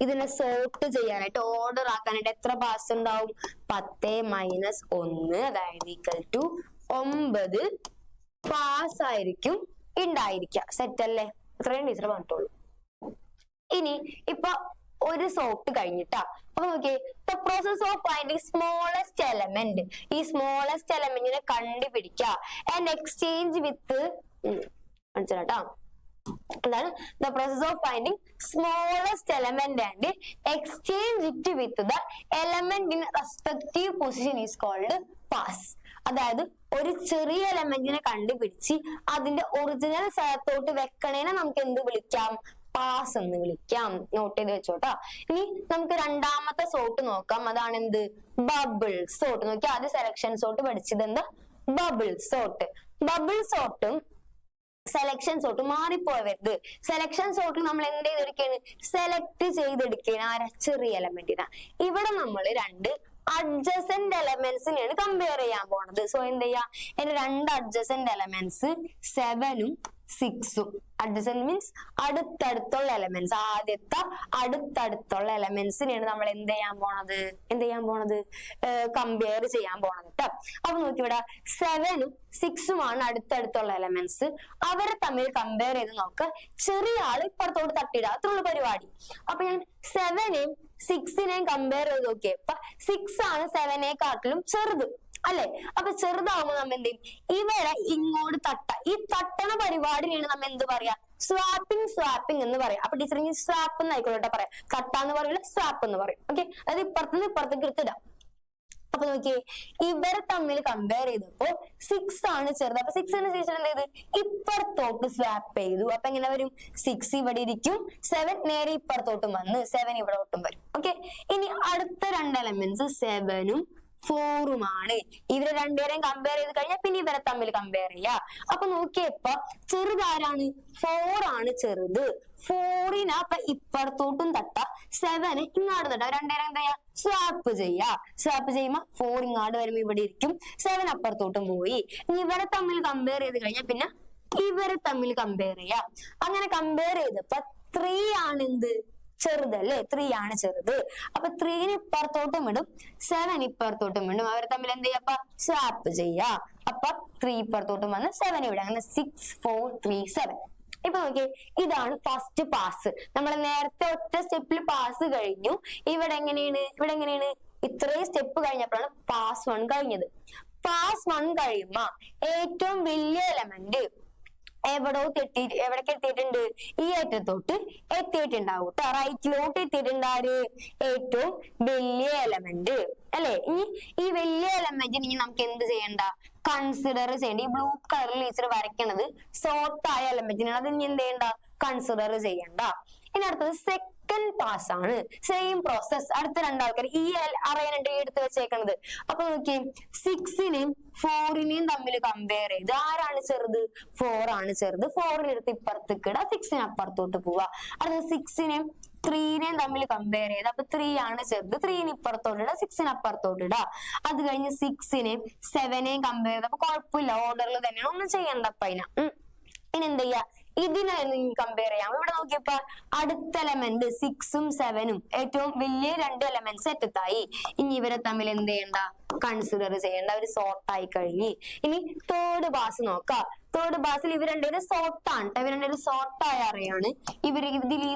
ഇതിനെ സോർട്ട് ചെയ്യാനായിട്ട്, ഓർഡർ ആക്കാനായിട്ട് എത്ര പാസ് ഉണ്ടാവും? 10-1 അതായത് ഈക്വൽ 9 പാസ് ആയിരിക്കും ഉണ്ടായിരിക്കുക. സെറ്റ് അല്ലേ? അത്രയും ടീച്ചർ പറഞ്ഞിട്ടുള്ളൂ. ഇനി ഇപ്പൊ ഒരു സോർട്ട് കഴിഞ്ഞിട്ടാ. അപ്പൊ നോക്കിയേ, the process of finding smallest element. ഈ സ്മോളസ്റ്റ് എലമെന്റിനെ കണ്ടുപിടിക്കുക ആൻഡ് എക്സ്ചേഞ്ച് വിത്ത് മനസ്സിലാട്ടാ. എന്താണ്? The process of finding smallest element and exchange it with the element in respective position is called pass. അതായത് ഒരു ചെറിയ എലമെന്റിനെ കണ്ടുപിടിച്ച് അതിന്റെ ഒറിജിനൽ സ്ഥലത്തോട്ട് വെക്കണേനെ നമുക്ക് എന്ത് വിളിക്കാം? പാസ് എന്ന് വിളിക്കാം. നോട്ട് ചെയ്ത് വെച്ചോട്ടാ. ഇനി നമുക്ക് രണ്ടാമത്തെ സോർട്ട് നോക്കാം. അതാണ് എന്ത്? Bubble sort. നോക്കി, ആദ്യം സെലക്ഷൻ സോർട്ട് പഠിച്ചത് എന്താ? Bubble sort. ബബിൾ സോർട്ടും സെലക്ഷൻ സോർട്ട് മാറിപ്പോവരുത്. സെലക്ഷൻ സോർട്ടിൽ നമ്മൾ എന്ത് ചെയ്തെടുക്കാണ്? സെലക്ട് ചെയ്തെടുക്കുകയാണ് ആരാ? ചെറിയ എലമെന്റിനാ. ഇവിടെ നമ്മൾ 2 അഡ്ജസന്റ് എലമെന്റ്സിനെയാണ് കമ്പയർ ചെയ്യാൻ പോണത്. സോ എന്ത് ചെയ്യാ? എന്റെ 2 അഡ്ജസന്റ് എലമെന്റ്സ് 7ഉം 6ഉം. അഡ്ജസന്റ് മീൻസ് അടുത്തടുത്തുള്ള എലമെന്റ്സ്. ആദ്യത്തെ അടുത്തടുത്തുള്ള എലമെന്റ്സിനെയാണ് നമ്മൾ എന്ത് ചെയ്യാൻ പോണത്? കമ്പയർ ചെയ്യാൻ പോണത് കേട്ടോ. അപ്പൊ നോക്കി, ഇവിടെ 7ഉം 6ഉമാണ് അടുത്തടുത്തുള്ള എലമെന്റ്സ്. അവരെ തമ്മിൽ കമ്പയർ ചെയ്ത് നോക്ക. ചെറിയ ആള് ഇപ്പുറത്തോട്ട് തട്ടിയിടുക, അത്രയുള്ള പരിപാടി. അപ്പൊ ഞാൻ 7നെയും 6നെയും കമ്പയർ ചെയ്ത് നോക്കിയപ്പോ 6 ആണ് 7നെക്കാട്ടിലും ചെറുത് അല്ലെ? അപ്പൊ ചെറുതാവുമ്പോ നമ്മ എന്ത് ചെയ്യും? ഇവരെ ഇങ്ങോട്ട് ഈ തട്ടണ പരിപാടിയാണ് നമ്മ എന്ത് പറയാ? സ്വാപ്പിംഗ് എന്ന് പറയാം. അപ്പൊ ടീച്ചർ ഇനി സ്വാപ്പ് എന്നായിക്കോട്ടെ പറയാം. തട്ടാന്ന് പറയില്ല, സ്വാപ്പ് എന്ന് പറയും. ഓക്കെ, അതായത് ഇപ്പുറത്തുനിന്ന് ഇപ്പുറത്തേക്ക് എടുത്തിടാം. അപ്പൊ നോക്കിയേ, ഇവരെ തമ്മിൽ കമ്പയർ ചെയ്തപ്പോ 6 ആണ് ചെറുത്. അപ്പൊ 6ന് ശേഷം എന്ത് ചെയ്ത്? ഇപ്പുറത്തോട്ട് സ്വാപ്പ് ചെയ്തു. അപ്പൊ എങ്ങനെ വരും? 6 ഇവിടെ ഇരിക്കും, 7 നേരെ ഇപ്പുറത്തോട്ടും വന്ന് 7 ഇവിടെ ഒട്ടും വരും. ഓക്കെ, ഇനി അടുത്ത 2 എലമെന്റ്സ് 7ഉം 4ഉമാണ്. ഇവരെ രണ്ടുപേരെയും കമ്പയർ ചെയ്ത് കഴിഞ്ഞാൽ പിന്നെ ഇവരെ തമ്മിൽ കമ്പയർ ചെയ്യാ. അപ്പൊ നോക്കിയപ്പോ ചെറുതാരാണ്? 4 ആണ് ചെറുത്. 4ന് അപ്പൊ ഇപ്പുറത്തോട്ടും തട്ട, 7 ഇങ്ങോട്ട് തട്ട. രണ്ടുപേരും എന്താ ചെയ്യാ? സ്വാപ്പ് ചെയ്യാ. സ്വാപ്പ് ചെയ്യുമ്പോ 4 ഇങ്ങോട്ട് വരുമ്പോ ഇവിടെ ഇരിക്കും, 7 അപ്പുറത്തോട്ടും പോയി. ഇനി ഇവരെ തമ്മിൽ കമ്പയർ ചെയ്ത് കഴിഞ്ഞാൽ പിന്നെ ഇവരെ തമ്മിൽ കമ്പയർ ചെയ്യാം. അങ്ങനെ കമ്പയർ ചെയ്തപ്പോ 3 ആണ് എന്ത്? ചെറുതല്ലേ? 3 ആണ് ചെറുത്. അപ്പൊ 3ന് ഇപ്പുറത്തോട്ടും വിടും, 7 ഇപ്പുറത്തോട്ടും വിടും. അവരെ തമ്മിൽ എന്ത് ചെയ്യാ? സ്വാപ്പ് ചെയ്യാ. അപ്പൊ 3 ഇപ്പുറത്തോട്ടും വന്ന് 7 ഇവിടെ. അങ്ങനെ 6 4 3 7. ഇപ്പൊ നോക്കിയേ, ഇതാണ് ഫസ്റ്റ് പാസ്. നമ്മൾ നേരത്തെ ഒറ്റ സ്റ്റെപ്പിൽ പാസ് കഴിഞ്ഞു. ഇവിടെ എങ്ങനെയാണ്? ഇത്രയും സ്റ്റെപ്പ് കഴിഞ്ഞപ്പോഴാണ് പാസ് 1 കഴിഞ്ഞത്. പാസ് 1 കഴിയുമ്പോ ഏറ്റവും വലിയ എലമെന്റ് എവിടേക്ക് എത്തിയിട്ടുണ്ട്? ഈ അറ്റത്തോട്ട് എത്തിയിട്ടുണ്ടാവും കേട്ടോ. റൈറ്റിലോട്ട് എത്തിയിട്ടുണ്ടാര്? ഏറ്റവും വലിയ എലമെന്റ് അല്ലെ? ഇനി ഈ വലിയ എലമെന്റിന് ഇനി നമുക്ക് എന്ത് ചെയ്യണ്ട? കൺസിഡർ ചെയ്യണ്ട. ഈ ബ്ലൂ കളറിൽ ടീച്ചർ വരയ്ക്കണത് സോർട്ട് ആയ എലമെന്റിനാണ്. അത് ഇനി എന്ത് ചെയ്യണ്ട? കൺസിഡർ ചെയ്യണ്ട. ഇനി അടുത്തത് സെക്കൻഡ് പാസ് ആണ്. Same process. അടുത്ത രണ്ടാൾക്കാർ ഈ അറേനുണ്ട് എടുത്ത് വെച്ചേക്കണത്. അപ്പൊ നോക്കി, 6നെയും 4നെയും തമ്മിൽ കമ്പയർ ചെയ്ത് ആരാണ് ചെറുത്? 4 ആണ് ചെറുത്. 4നെ എടുത്ത് ഇപ്പുറത്തേക്ക് ഇടാ, 6ന് അപ്പുറത്തോട്ട് പോവാ. അടുത്ത 6നെയും 3നെയും തമ്മിൽ കമ്പയർ ചെയ്ത്, അപ്പൊ 3 ആണ് ചെറുത്. 3ന് ഇപ്പുറത്തോട്ട് ഇടാ, 6ന് അപ്പുറത്തോട്ട് ഇടാ. അത് കഴിഞ്ഞ് 6നെയും 7നെയും കമ്പയർ ചെയ്ത്, അപ്പൊ കുഴപ്പമില്ല, ഓർഡറിൽ തന്നെയാണ്, ഒന്നും ചെയ്യണ്ട. അപ്പൊ ഇനി എന്ത് ചെയ്യാ? ഇതിനെ കമ്പയർ ചെയ്യാം. ഇവിടെ നോക്കിയപ്പോ അടുത്ത എലമെന്റ് 6ഉം 7ഉം ഏറ്റവും വലിയ 2 എലമെന്റ്സ് അറ്റത്തായി. ഇനി ഇവരെ തമ്മിൽ എന്ത് ചെയ്യണ്ട? കൺസിഡർ ചെയ്യേണ്ട. അവർ സോർട്ട് ആയി കഴിഞ്ഞ്. ഇനി തേർഡ് പാസ് നോക്കാം. തേർഡ് പാസിൽ ഇവർ രണ്ടുപേരും സോർട്ടാണ്. ഇവർ രണ്ടുപേരും സോർട്ടായ അറിയാണ്.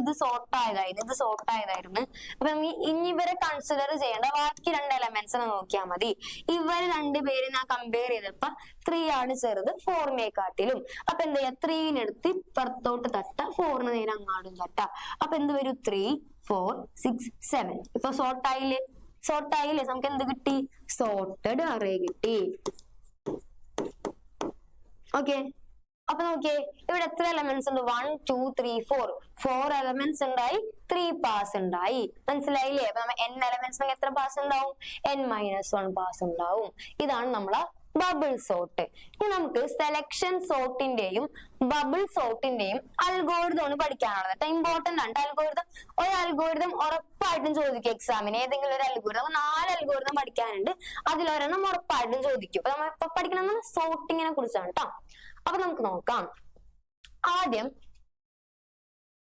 ഇത് സോർട്ടായതായിരുന്നു, ഇത് സോർട്ടായതായിരുന്നു. അപ്പൊ ഇനി ഇവരെ കൺസിഡർ ചെയ്യേണ്ട ബാക്കി 2 എലമെന്റ്സിനെ നോക്കിയാൽ മതി. ഇവർ രണ്ടുപേരും ഞാൻ കമ്പയർ ചെയ്തപ്പോ 3 ആണ് ചെറുത് 4നെക്കാട്ടിലും. അപ്പൊ എന്ത് ചെയ്യാ? 3നെടുത്ത് ഇപ്പുറത്തോട്ട് തട്ട, 4ന് നേരെ അങ്ങാടും തട്ട. അപ്പൊ എന്ത് വരും? 3 4 6 7. ഇപ്പൊ സോർട്ടായില്ലേ? നമുക്ക് എന്ത് കിട്ടി? സോർട്ടഡ് അറേ കിട്ടി. ഓക്കെ, അപ്പൊ നോക്കിയേ, ഇവിടെ എത്ര എലമെന്റ്സ് ഉണ്ട്? 1 2 3 4 എലമെന്റ്സ് ഉണ്ടായി, 3 പാസ് ഉണ്ടായി. മനസ്സിലായില്ലേ? അപ്പൊ നമ്മൾ n എലമെന്റ്സ് എത്ര പാസ് ഉണ്ടാവും? n-1 പാസ് ഉണ്ടാവും. ഇതാണ് നമ്മളെ ബബിൾ സോർട്ട്. ഇനി നമുക്ക് സെലക്ഷൻ സോർട്ടിന്റെയും ബബിൾ സോർട്ടിന്റെയും അൽഗോരിതം പഠിക്കാനുള്ളത്. ഇമ്പോർട്ടന്റ് ആണ് അൽഗോരിതം. ഒരു അൽഗോരിതം ഉറപ്പായിട്ടും ചോദിക്കും എക്സാമിന്. ഏതെങ്കിലും ഒരു അൽഗോരിതം, 4 അൽഗോരിതം പഠിക്കാനുണ്ട്. അതിലൊരെണ്ണം ഉറപ്പായിട്ടും ചോദിക്കും. അപ്പൊ നമ്മൾ ഇപ്പൊ പഠിക്കുന്നത് സോർട്ടിങ്ങിനെ കുറിച്ചാണ് കേട്ടോ. അപ്പൊ നമുക്ക് നോക്കാം. ആദ്യം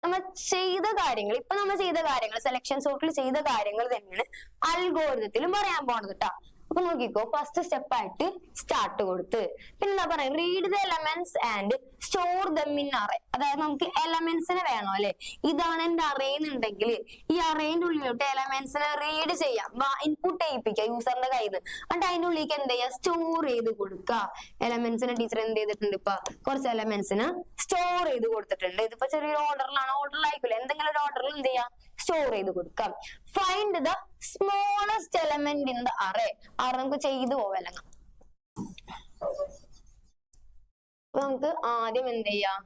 നമ്മൾ ചെയ്ത കാര്യങ്ങൾ, ഇപ്പൊ നമ്മൾ ചെയ്ത കാര്യങ്ങൾ, സെലക്ഷൻ സോർട്ടിൽ ചെയ്ത കാര്യങ്ങൾ തന്നെയാണ് അൽഗോരിതത്തിലും പറയാൻ പോണത് കേട്ടോ. അപ്പൊ നോക്കിക്കോ, ഫസ്റ്റ് സ്റ്റെപ്പ് ആയിട്ട് സ്റ്റാർട്ട് കൊടുത്ത്, പിന്നെ എന്താ പറയാ? Read the elements and store them in array. അതായത് നമുക്ക് എലമെന്റ്സിനെ വേണോ അല്ലെ? ഇതാണ് എന്റെ അറേ എന്നുണ്ടെങ്കിൽ ഈ അറേന്റെ ഉള്ളിലോട്ട് എലമെന്റ്സിനെ റീഡ് ചെയ്യാം, ഇൻപുട്ട് ചെയ്യിപ്പിക്കാം യൂസറിന്റെ കയ്യിൽ നിന്ന്. എന്നിട്ട് അതിന്റെ ഉള്ളിലേക്ക് എന്ത് ചെയ്യാ? സ്റ്റോർ ചെയ്ത് കൊടുക്കുക. എലമെന്റ്സിനെ ടീച്ചർ എന്ത് ചെയ്തിട്ടുണ്ട്? ഇപ്പൊ കുറച്ച് എലമെന്റ്സിന് സ്റ്റോർ ചെയ്ത് കൊടുത്തിട്ടുണ്ട്. ഇതിപ്പോ ചെറിയൊരു ഓർഡറിലാണ്, ഓർഡറിലായിരിക്കില്ല, എന്തെങ്കിലും ഒരു ഓർഡറിൽ എന്ത് ചെയ്യാം? സ്റ്റോർ ചെയ്ത് കൊടുക്കാം. Find the smallest element in the array. നമുക്ക് ചെയ്തു പോവല്ല. നമുക്ക് ആദ്യം എന്ത് ചെയ്യാം?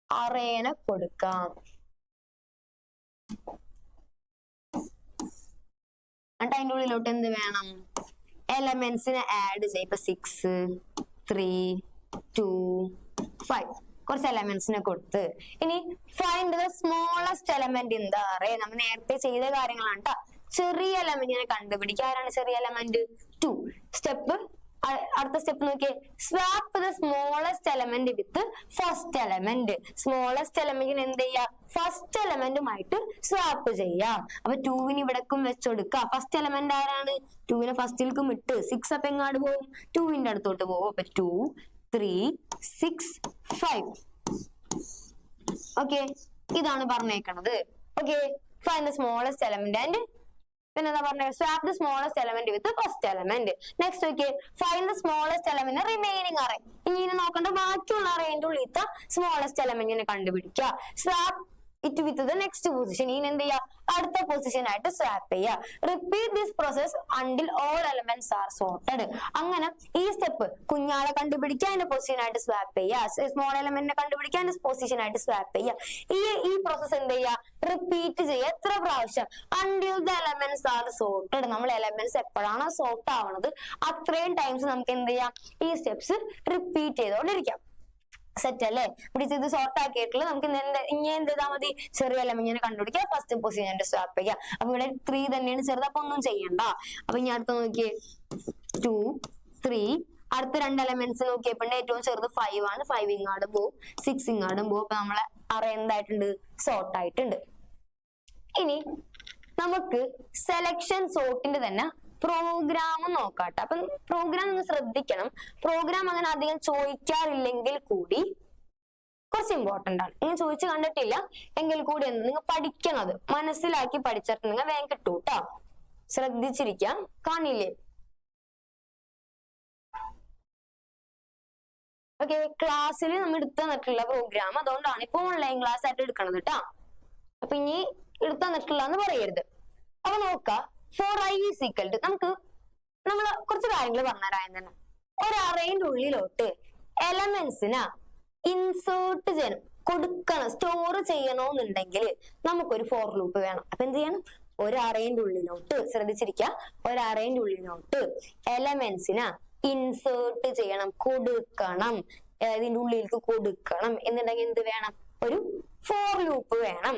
അറേനെ കൊടുക്കാം. എന്നിട്ട് അതിന്റെ ഉള്ളിലോട്ട് എന്ത് വേണം? എലമെന്റ്സിനെ ആഡ് ചെയ്യും. ഇപ്പൊ 6 3 2 5 കുറച്ച് എലമെന്റ്സിനെ കൊടുത്ത്, ഇനി find the smallest element in the array. നമ്മൾ നേരത്തെ ചെയ്ത കാര്യങ്ങളാണ് കേട്ടോ. ചെറിയ എലമെന്റിനെ കണ്ടുപിടിക്കുക. ആരാണ് ചെറിയ എലമെന്റ്? 2. അടുത്ത സ്റ്റെപ്പ് നോക്കിയേ, swap the smallest element with first element. Smallest എലമെന്റിന് എന്ത് ചെയ്യാ? ഫസ്റ്റ് എലമെന്റുമായിട്ട് സ്വാപ്പ് ചെയ്യാം. അപ്പൊ 2വിന് ഇവിടേക്കും വെച്ചുകൊടുക്കുക. ഫസ്റ്റ് എലമെന്റ് ആരാണ്? 2വിനെ ഫസ്റ്റിലേക്കും ഇട്ട് 6 അപ്പൊ എങ്ങാട് പോകും? 2വിന്റെ അടുത്തോട്ട് പോകും. അപ്പൊ 2 3 6 5. ഓക്കെ, ഇതാണ് പറഞ്ഞേക്കണത്. Okay, find the smallest element and പിന്നെ എന്താ പറഞ്ഞത്? Swap the smallest element with first element. Next okay, find the smallest element remaining array. ഇനി നോക്കേണ്ട ബാക്കിയുള്ള അറേന്റെ ഉള്ളിലത്തെ സ്മോളസ്റ്റ് എലമെന്റിനെ കണ്ടുപിടിക്കുക. Swap it with the next position. ഇനി എന്ത് ചെയ്യാ, അടുത്ത പൊസിഷൻ ആയിട്ട് സ്വാപ്പ് ചെയ്യാ. Repeat this process until all elements are sorted. അങ്ങനെ ഈ സ്റ്റെപ്പ് കുഞ്ഞാളെ കണ്ടുപിടിക്കാൻ അതിന്റെ പൊസിഷൻ ആയിട്ട് സ്വാപ്പ് ചെയ്യാ, സ്മോൾ എലമെന്റിനെ കണ്ടുപിടിക്കാൻ പൊസിഷൻ ആയിട്ട് സ്വാപ്പ് ചെയ്യാ. ഈ പ്രോസസ് എന്ത് ചെയ്യാ, റിപ്പീറ്റ് ചെയ്യാ. എത്ര പ്രാവശ്യം? Until the elements are sorted. നമ്മൾ എലമെന്റ്സ് എപ്പോഴാണോ സോർട്ട് ആവണത് അത്രയും ടൈംസ് നമുക്ക് എന്ത് ചെയ്യാം, ഈ സ്റ്റെപ്സ് റിപ്പീറ്റ് ചെയ്തോണ്ടിരിക്കാം. സെറ്റ് അല്ലേ? ഇവിടെ ഇത് സോർട്ട് ആക്കിയിട്ടുള്ള നമുക്ക് ഇനി എന്ത് ചെയ്താൽ മതി, ചെറിയ എലമെന്റിനെ കണ്ടുപിടിക്കുക, ഫസ്റ്റ് പൊസിഷൻ സ്വാപ്പ് ചെയ്യുക. അപ്പൊ ഇവിടെ 3 തന്നെയാണ് ചെറുത്, അപ്പൊ ഒന്നും ചെയ്യണ്ട. അപ്പൊ ഇനി അടുത്ത നോക്കിയേ 2 3. അടുത്ത 2 എലമെന്റ്സ് നോക്കിയപ്പോ ഏറ്റവും ചെറുത് 5 ആണ്. 5 ഇങ്ങാടും പോവും, 6 ഇങ്ങാടും പോവും. അപ്പൊ നമ്മളെ അറേ എന്തായിട്ടുണ്ട്, സോർട്ട് ആയിട്ടുണ്ട്. ഇനി നമുക്ക് സെലക്ഷൻ സോർട്ടിന്റെ തന്നെ പ്രോഗ്രാം നോക്കാട്ടെ. അപ്പം പ്രോഗ്രാം ഒന്ന് ശ്രദ്ധിക്കണം. പ്രോഗ്രാം അങ്ങനെ അധികം ചോദിക്കാറില്ലെങ്കിൽ കൂടി കുറച്ച് ഇമ്പോർട്ടന്റ് ആണ്. നിങ്ങൾ ചോദിച്ചു കണ്ടിട്ടില്ല എങ്കിൽ കൂടി നിങ്ങൾ പഠിക്കണത് മനസ്സിലാക്കി പഠിച്ചിട്ടുണ്ടെങ്കിൽ വേഗം കിട്ടൂ കേട്ടോ. ശ്രദ്ധിച്ചിരിക്കാം. കാണില്ലേ? ഓക്കെ, ക്ലാസ്സിൽ നമ്മൾ എടുത്തു തന്നിട്ടുള്ള പ്രോഗ്രാം, അതുകൊണ്ടാണ് ഇപ്പൊ ഓൺലൈൻ ക്ലാസ് ആയിട്ട് എടുക്കണത് കേട്ടോ. അപ്പൊ ഇനി എടുത്തു തന്നിട്ടുള്ള എന്ന് പറയരുത്. അപ്പൊ നോക്കാം, for I is equal to, നമ്മൾ കുറച്ച് കാര്യങ്ങൾ പറഞ്ഞുതരാൻ തന്നെ. ഒരു അറേന്റെ ഉള്ളിലോട്ട് എലമെന്റ്സിന് ഇൻസേർട്ട് ചെയ്യണം, കൊടുക്കണം, സ്റ്റോർ ചെയ്യണമെന്നുണ്ടെങ്കിൽ നമുക്കൊരു ഫോർ ലൂപ്പ് വേണം. അപ്പൊ എന്ത് ചെയ്യണം, ഒരു അറേന്റെ ഉള്ളിലോട്ട്, ശ്രദ്ധിച്ചിരിക്കുക, ഒരു അറേന്റെ ഉള്ളിലോട്ട് എലമെന്റ്സിന് ഇൻസേർട്ട് ചെയ്യണം, കൊടുക്കണം, ഇതിന്റെ ഉള്ളിലേക്ക് കൊടുക്കണം എന്നുണ്ടെങ്കിൽ എന്ത് വേണം, ഒരു ഫോർ ലൂപ്പ് വേണം.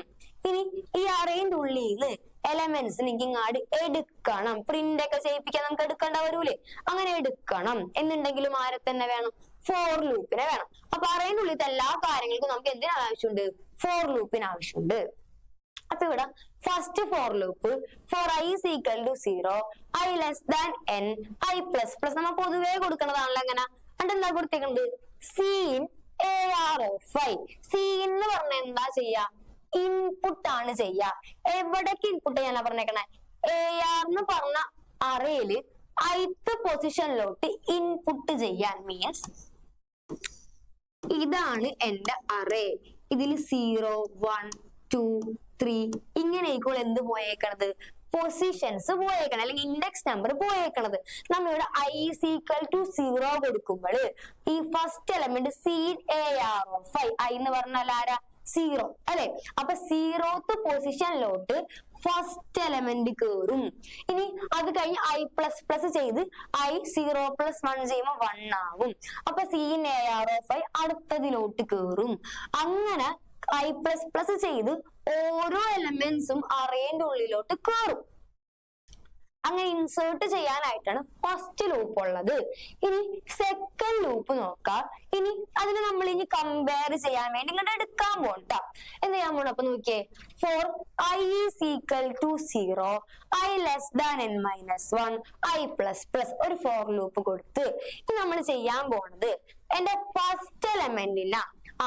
ഇനി ഈ അറേന്റെ ഉള്ളിൽ എലമെന്റ്സിന് ഇങ്ങാട് എടുക്കണം, പ്രിന്റ് ഒക്കെ ചെയ്യിപ്പിക്കാൻ നമുക്ക് എടുക്കേണ്ട വരൂലേ, അങ്ങനെ എടുക്കണം എന്നുണ്ടെങ്കിലും ആരെ തന്നെ വേണം, ഫോർ ലൂപ്പിനെ വേണം. അപ്പൊ അറേന്റെ ഉള്ളിലത്തെ എല്ലാ കാര്യങ്ങൾക്കും നമുക്ക് എന്തിനാ ആവശ്യമുണ്ട്, ഫോർ ലൂപ്പിന് ആവശ്യമുണ്ട്. അപ്പൊ ഇവിടെ first for loop for I is equal to 0, I less than n, I plus plus നമ്മൾ പൊതുവേ കൊടുക്കണതാണല്ലോ. എങ്ങനെ എന്നിട്ട് എന്താ കൊടുത്തേക്കുന്നത്, cin AR of I. Cin എന്ന് പറഞ്ഞ എന്താ ചെയ്യാ, ഇൻപുട്ട് ആണ് ചെയ്യാ. എവിടേക്ക് ഇൻപുട്ട് ചെയ്യാനാ പറഞ്ഞേക്കണേ, AR എന്ന് പറഞ്ഞ അറേയില് ith പൊസിഷനിലോട്ട് ഇൻപുട്ട് ചെയ്യാൻ. മീൻസ് ഇതാണ് എന്റെ അറേ, ഇതിൽ 0 1 2 3 ഇങ്ങനെ ഇപ്പോൾ എന്ത് പോയേക്കണത്, പൊസിഷൻസ് പോയേക്കണം, അല്ലെങ്കിൽ ഇൻഡെക്സ് നമ്പർ പോയേക്കണത്. നമ്മളിവിടെ ഐ ഈസ് ഈക്വൽ ടു 0 കൊടുക്കുമ്പോൾ ഈ first element cin AR of I, I എന്ന് പറഞ്ഞാൽ ആരാ, 0 അല്ലെ. അപ്പൊ 0th പൊസിഷനിലോട്ട് ഫസ്റ്റ് എലമെന്റ് കേറും. ഇനി അത് കഴിഞ്ഞ് ഐ പ്ലസ് പ്ലസ് ചെയ്ത് ഐ 0 + 1 ചെയ്യുമ്പോൾ 1 ആവും. അപ്പൊ സീൻ AR of I അടുത്തതിലോട്ട് കേറും. അങ്ങനെ ഐ പ്ലസ് പ്ലസ് ചെയ്ത് ഓരോ എലമെന്റ്സും അറേന്റെ ഉള്ളിലോട്ട് കേറും. അങ്ങനെ ഇൻസേർട്ട് ചെയ്യാനായിട്ടാണ് ഫസ്റ്റ് ലൂപ്പ് ഉള്ളത്. ഇനി സെക്കൻഡ് ലൂപ്പ് നോക്കാം. ഇനി അതിനെ നമ്മൾ ഇനി കമ്പയർ ചെയ്യാൻ വേണ്ടി ഇങ്ങോട്ട് എടുക്കാൻ പോണ്ട. എന്ത് ചെയ്യാൻ പോണം, അപ്പൊ നോക്കിയേ, for I is equal to 0, I less than n - 1, I plus plus ഒരു ഫോർ ലൂപ്പ് കൊടുത്ത് ഇനി നമ്മൾ ചെയ്യാൻ പോണത് എന്റെ ഫസ്റ്റ് എലമെന്റിന,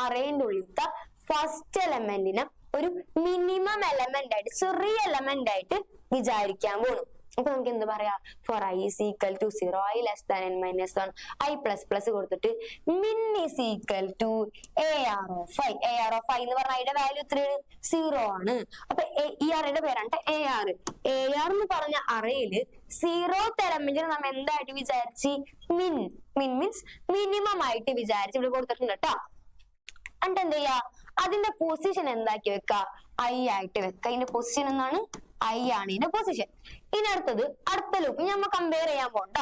അറേന്റെ ഉള്ളിലത്തെ ഫസ്റ്റ് എലമെന്റിന് ഒരു മിനിമം എലമെന്റ് ആയിട്ട്, ചെറിയ എലമെന്റ് ആയിട്ട് വിചാരിക്കാൻ പോണു. അപ്പൊ നമുക്ക് എന്ത് പറയാ, for I is equal to 0, I less than n - 1, I plus plus കൊടുത്തിട്ട് min is equal to AR of I. AR of I എന്ന് പറഞ്ഞ അതിന്റെ വാല്യൂ എത്രയാണ്, 0 ആണ്. അപ്പൊ ഈ അറേയുടെ പേരാണ് AR. AR എന്ന് പറഞ്ഞ അറേയില് 0th എലമെന്റിന് നമ്മൾ എന്തായിട്ട് വിചാരിച്ച്, മിൻ. മിൻ മീൻസ് മിനിമം ആയിട്ട് വിചാരിച്ച് ഇവിടെ കൊടുത്തിട്ടുണ്ട് കേട്ടോ. എന്നിട്ട് എന്ത് ചെയ്യാ, അതിന്റെ പൊസിഷൻ എന്താക്കി വെക്ക, ഐ ആയിട്ട് വെക്ക. ഇതിന്റെ പൊസിഷൻ എന്നാണ്, ഐ ആണ് ഇതിന്റെ പൊസിഷൻ. ഇനി അടുത്ത ലൂപ്പ് നമ്മൾ കമ്പയർ ചെയ്യാൻ പോണ്ട.